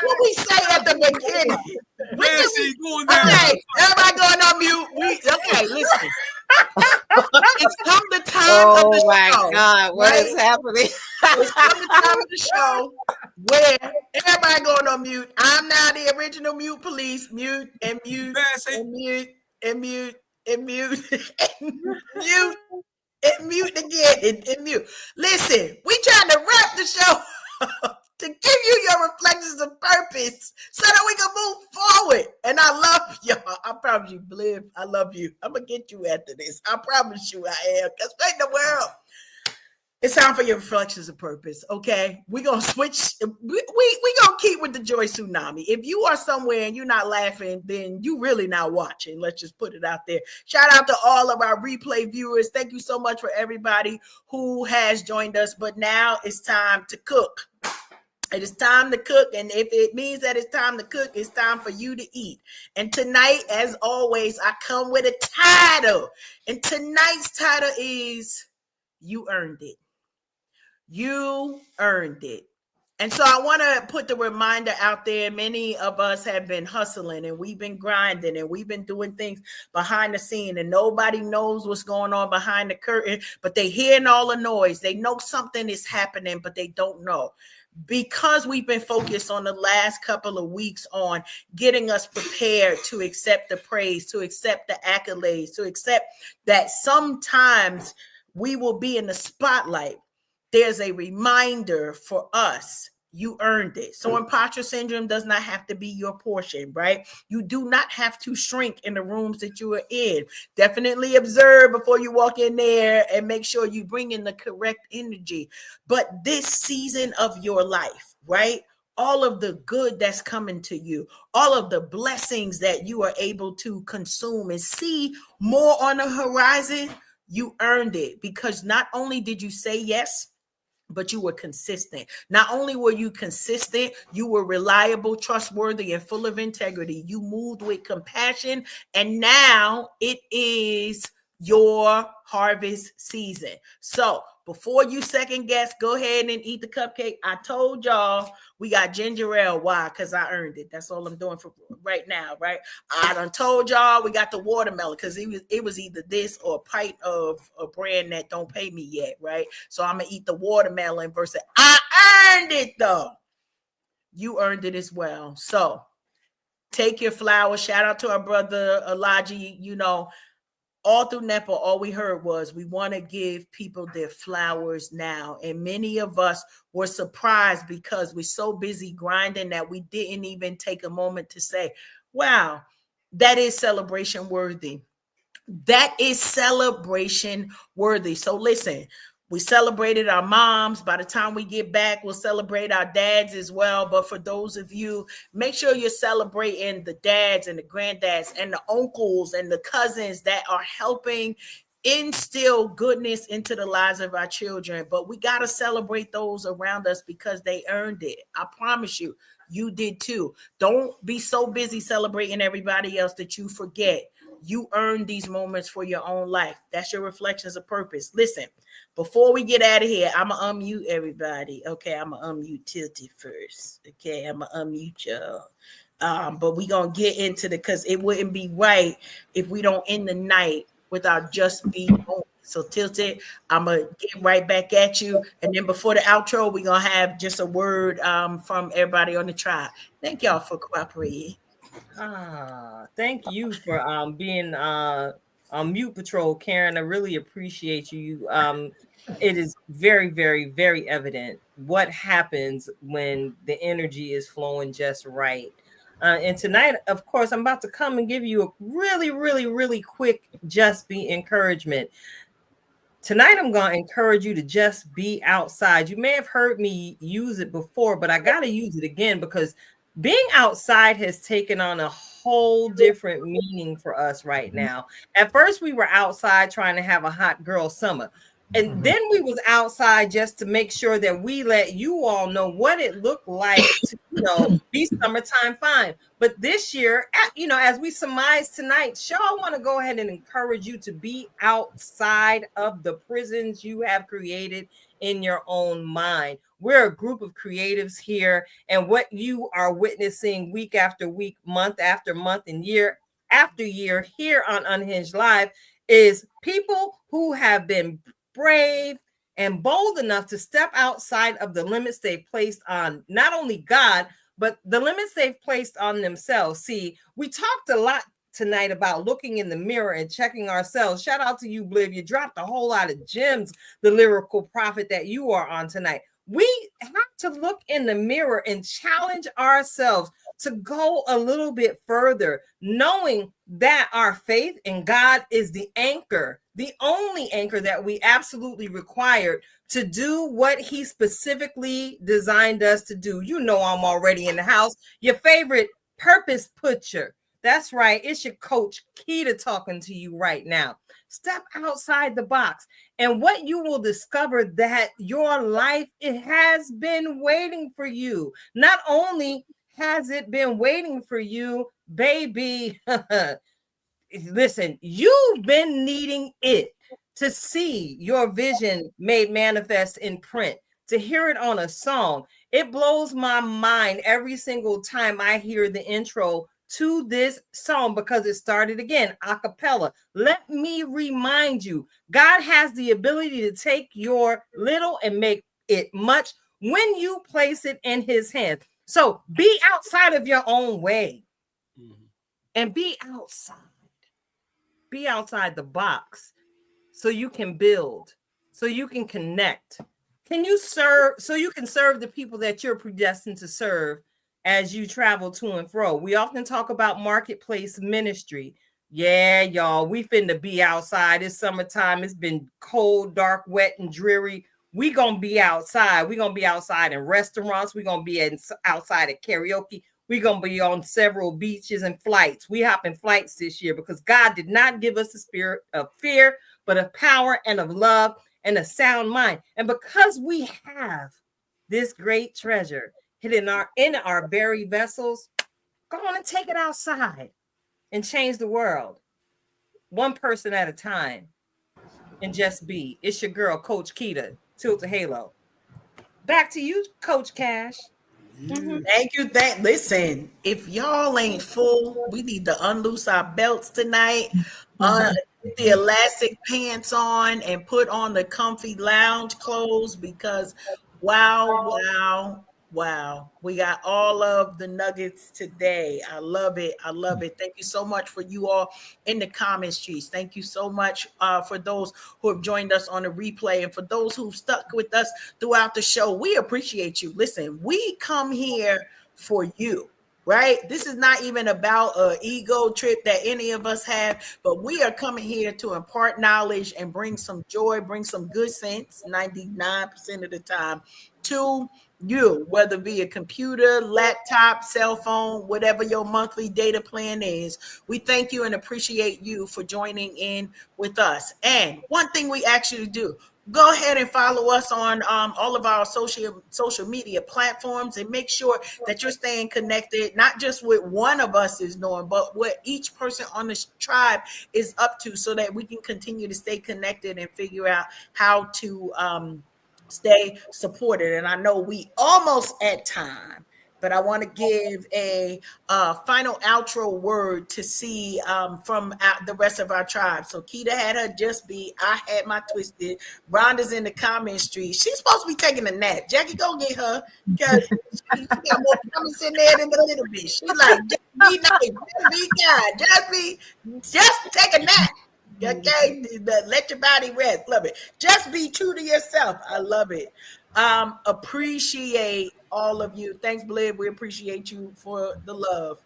What we say at the beginning? Okay, everybody going on mute. Okay, listen. It's come the time of the show. Oh my God, what is happening? It's come the time of the show where everybody going on mute. I'm now the original mute police. Mute and mute and mute and mute and mute and mute and mute again and mute. Listen, we trying to wrap the show up to give you your reflections of purpose so that we can move forward. And I love y'all. I promise you, Bliv, I love you. I'm going to get you after this. I promise you I am. Because what in the world? It's time for your reflections of purpose, okay? We're going to switch. We going to keep with the Joy Tsunami. If you are somewhere and you're not laughing, then you really not watching. Let's just put it out there. Shout out to all of our replay viewers. Thank you so much for everybody who has joined us. But now it's time to cook. It is time to cook, and if it means that it's time to cook, it's time for you to eat. And tonight, as always, I come with a title. And tonight's title is You Earned It. You earned it. And so I want to put the reminder out there. Many of us have been hustling and we've been grinding and we've been doing things behind the scene, and nobody knows what's going on behind the curtain, but they hearing all the noise. They know something is happening, but they don't know. Because we've been focused on the last couple of weeks on getting us prepared to accept the praise, to accept the accolades, to accept that sometimes we will be in the spotlight. There's a reminder for us. You earned it. So imposter syndrome does not have to be your portion, right? You do not have to shrink in the rooms that you are in. Definitely observe before you walk in there and make sure you bring in the correct energy. But this season of your life, right? All of the good that's coming to you, all of the blessings that you are able to consume and see more on the horizon, you earned it, because not only did you say yes, but you were consistent. Not only were you consistent, you were reliable, trustworthy, and full of integrity. You moved with compassion, and now it is your harvest season. So before you second guess, go ahead and eat the cupcake. I told y'all we got ginger ale. Why? Because I earned it. That's all I'm doing for right now, right? I done told y'all we got the watermelon because it was either this or a pint of a brand that don't pay me yet, right? So I'm gonna eat the watermelon versus I earned it though. You earned it as well. So take your flowers. Shout out to our brother Elijah. You know, all through NEPA, all we heard was we want to give people their flowers now. And many of us were surprised because we're so busy grinding that we didn't even take a moment to say, wow, that is celebration worthy. That is celebration worthy. So listen, we celebrated our moms. By the time we get back, we'll celebrate our dads as well. But for those of you, make sure you're celebrating the dads and the granddads and the uncles and the cousins that are helping instill goodness into the lives of our children. But we got to celebrate those around us because they earned it. I promise you, you did too. Don't be so busy celebrating everybody else that you forget you earned these moments for your own life. That's your reflections of purpose. Listen, before we get out of here, I'm going to unmute everybody. Okay, I'm going to unmute Tilty first. Okay, I'm going to unmute y'all. But we're going to get into the, because it wouldn't be right if we don't end the night without just be moment. So Tilted, I'm going to get right back at you. And then before the outro, we're going to have just a word from everybody on the tribe. Thank y'all for cooperating. Thank you for being on mute patrol, Karen. I really appreciate you. It is very, very, very evident what happens when the energy is flowing just right. And tonight, of course, I'm about to come and give you a really, really, really quick just be encouragement. Tonight, I'm going to encourage you to just be outside. You may have heard me use it before, but I got to use it again because being outside has taken on a whole different meaning for us right now. At first, we were outside trying to have a hot girl summer. And then we was outside just to make sure that we let you all know what it looked like to, be summertime fine. But this year, as we surmise tonight's show, I want to go ahead and encourage you to be outside of the prisons you have created in your own mind. We're a group of creatives here, and what you are witnessing week after week, month after month, and year after year here on Unhinged Live is people who have been brave and bold enough to step outside of the limits they've placed on not only God, but the limits they've placed on themselves. See, we talked a lot tonight about looking in the mirror and checking ourselves. Shout out to you, Bliv. You dropped a whole lot of gems, the lyrical prophet that you are on tonight. We have to look in the mirror and challenge ourselves to go a little bit further, knowing that our faith in God is the anchor, the only anchor that we absolutely require to do what he specifically designed us to do. You know, I'm already in the house. Your favorite purpose putcher. That's right. It's your coach, Keita, talking to you right now. Step outside the box. And what you will discover that your life, it has been waiting for you. Not only has it been waiting for you, baby, listen, you've been needing it to see your vision made manifest in print. to hear it on a song. It blows my mind every single time I hear the intro to this song because it started again a cappella. Let me remind you, God has the ability to take your little and make it much when you place it in his hands. So be outside of your own way and be outside. Be outside the box so you can build, so you can connect. Can you serve so you can serve the people that you're predestined to serve as you travel to and fro? We often talk about marketplace ministry. Yeah, y'all, we finna be outside. It's summertime. It's been cold, dark, wet, and dreary. We gonna be outside. We gonna be outside in restaurants. We gonna be outside at karaoke. We gonna be on several beaches and flights. We hopping flights this year because God did not give us a spirit of fear, but of power and of love and a sound mind. And because we have this great treasure hidden in our very vessels, go on and take it outside and change the world one person at a time. And just be. It's your girl, Coach Keita, Tilt the Halo. Back to you, Coach Cash. Thank you. Listen, if y'all ain't full, we need to unloose our belts tonight. Put the elastic pants on and put on the comfy lounge clothes because wow. We got all of the nuggets today. I love it. Thank you so much for you all in the comment streets. Thank you so much for those who have joined us on the replay and for those who've stuck with us throughout the show. We appreciate you. Listen, we come here for you. Right? This is not even about an ego trip that any of us have, but we are coming here to impart knowledge and bring some joy, bring some good sense 99% of the time to you, whether it be a computer, laptop, cell phone, whatever your monthly data plan is. We thank you and appreciate you for joining in with us. And one thing we ask you to do, go ahead and follow us on all of our social media platforms and make sure that you're staying connected, not just with one of us is knowing, but what each person on this tribe is up to so that we can continue to stay connected and figure out how to stay supported. And I know we almost at time, but I want to give a final outro word to see from the rest of our tribe. So Keita had her just be, I had my twisted. Rhonda's in the comment street. She's supposed to be taking a nap. Jackie, go get her because she got more comments in there than a little bit. She like, just be nice, just be kind, just take a nap. Okay, let your body rest. Love it. Just be true to yourself. I love it. Appreciate all of you. Thanks, Bliv. We appreciate you for the love.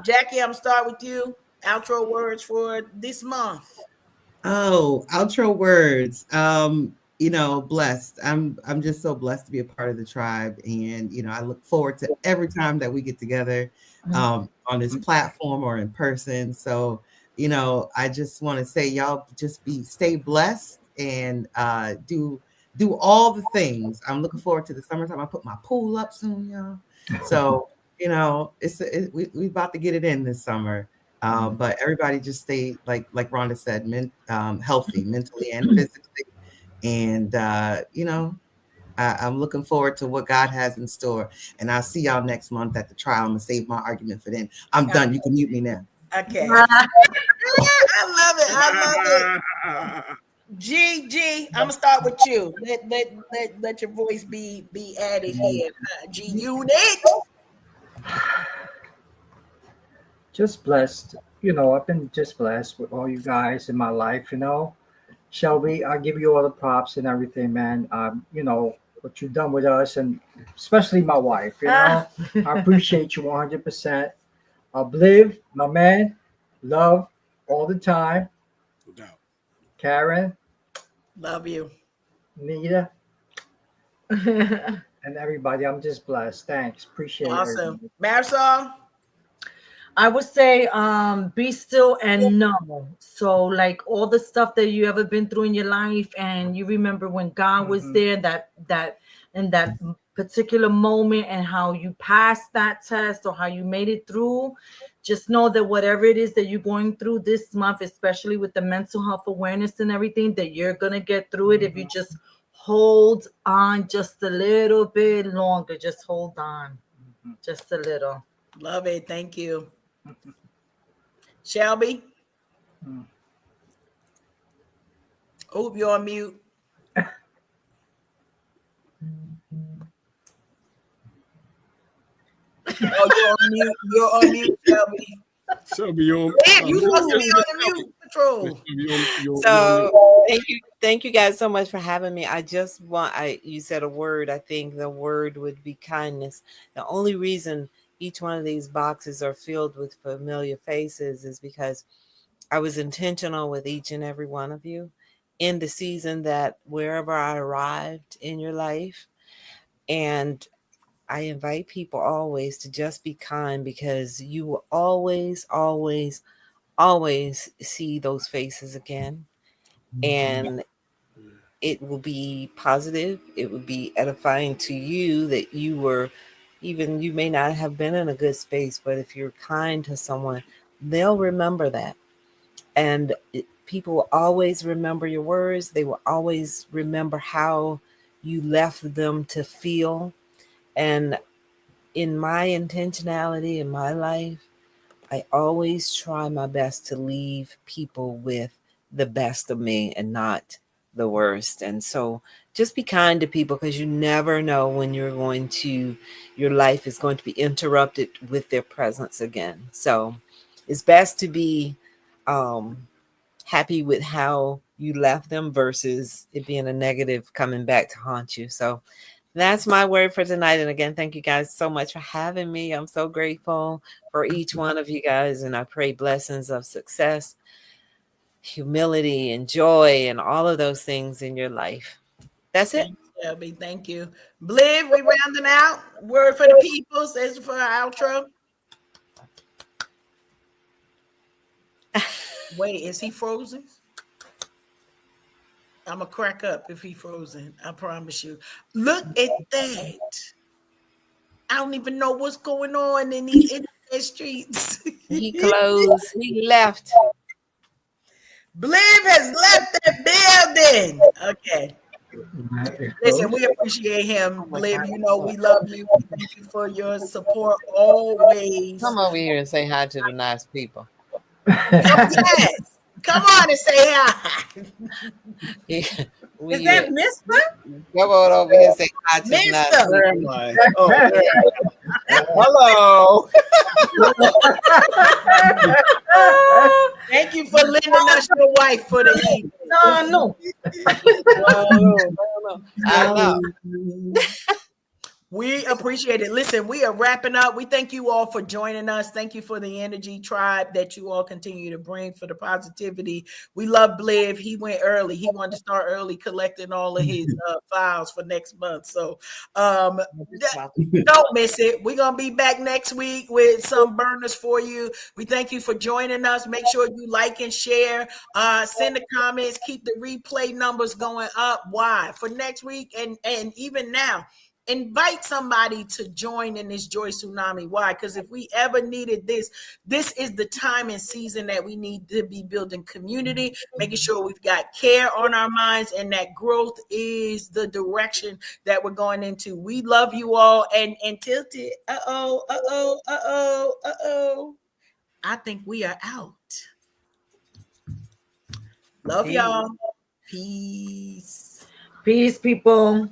Jackie, I'm gonna start with you. Outro words for this month. Oh, outro words. Blessed. I'm just so blessed to be a part of the tribe. And I look forward to every time that we get together on this platform or in person. So I just want to say y'all just stay blessed and do all the things. I'm looking forward to the summertime. I put my pool up soon, y'all. So we about to get it in this summer. But everybody just stay like Rhonda said, healthy mentally and physically. And I'm looking forward to what God has in store. And I'll see y'all next month at the trial. I'm gonna save my argument for then. I'm done. You can mute me now. Okay. I love it. G, I'm gonna start with you. Let your voice be added here. G Unit. Just blessed. I've been just blessed with all you guys in my life. Shelby, I give you all the props and everything, man. What you've done with us, and especially my wife. I appreciate you 100%. Bliv, my man, love all the time. No doubt. Karen, love you. Nita, and everybody. I'm just blessed. Thanks. Appreciate it. Awesome. Marisol? I would say be still and know. So like all the stuff that you ever been through in your life, and you remember when God was there, that in that particular moment, and how you passed that test or how you made it through. Just know that whatever it is that you're going through this month, especially with the mental health awareness and everything, that you're gonna get through it if you just hold on just a little bit longer. Just hold on. Just a little. Love it. Thank you. Shelby? Oh, you're on mute. Oh, you're on mute. You're on mute, Shelby. Shelby, Babe, you supposed to be on the mute patrol. So thank you guys so much for having me. I just you said a word. I think the word would be kindness. The only reason each one of these boxes are filled with familiar faces is because I was intentional with each and every one of you in the season that wherever I arrived in your life. And I invite people always to just be kind, because you will always, always, always see those faces again. And it will be positive. It will be edifying to you that you were, even you may not have been in a good space, but if you're kind to someone, they'll remember that. And people will always remember your words. They will always remember how you left them to feel. And in my intentionality in my life, I always try my best to leave people with the best of me and not the worst. And so just be kind to people, because you never know when your life is going to be interrupted with their presence again. So it's best to be happy with how you left them versus it being a negative coming back to haunt you. So that's my word for tonight. And again, thank you guys so much for having me. I'm so grateful for each one of you guys. And I pray blessings of success, humility, and joy, and all of those things in your life. That's it. Thanks, Shelby. Thank you. Bliv, we rounding out. Word for the people. Says for our outro. Wait, is he frozen? I'm going to crack up if he frozen. I promise you. Look at that. I don't even know what's going on in these internet streets. He closed. He left. Bliv has left the building. Okay. Listen, we appreciate him. Bliv, you know we love you. Thank you for your support always. Come over here and say hi to the nice people. Yes. Come on and say hi. Is that Mister? Come on over here and say hi to the nice people. Where am I? Oh, hello. Thank you for lending us your wife for the evening. No. I know. We appreciate it. Listen, we are wrapping up. We thank you all for joining us. Thank you for the energy tribe that you all continue to bring, for the positivity. We love Bliv. He went early. He wanted to start early collecting all of his files for next month. So don't miss it. We're going to be back next week with some burners for you. We thank you for joining us. Make sure you like and share. Send the comments. Keep the replay numbers going up. Why? For next week and even now. Invite somebody to join in this Joy Tsunami. Why? Because if we ever needed this is the time and season that we need to be building community, making sure we've got care on our minds, and that growth is the direction that we're going into. We love you all. And Tilted, I think we are out. Love y'all. Peace. Peace, people.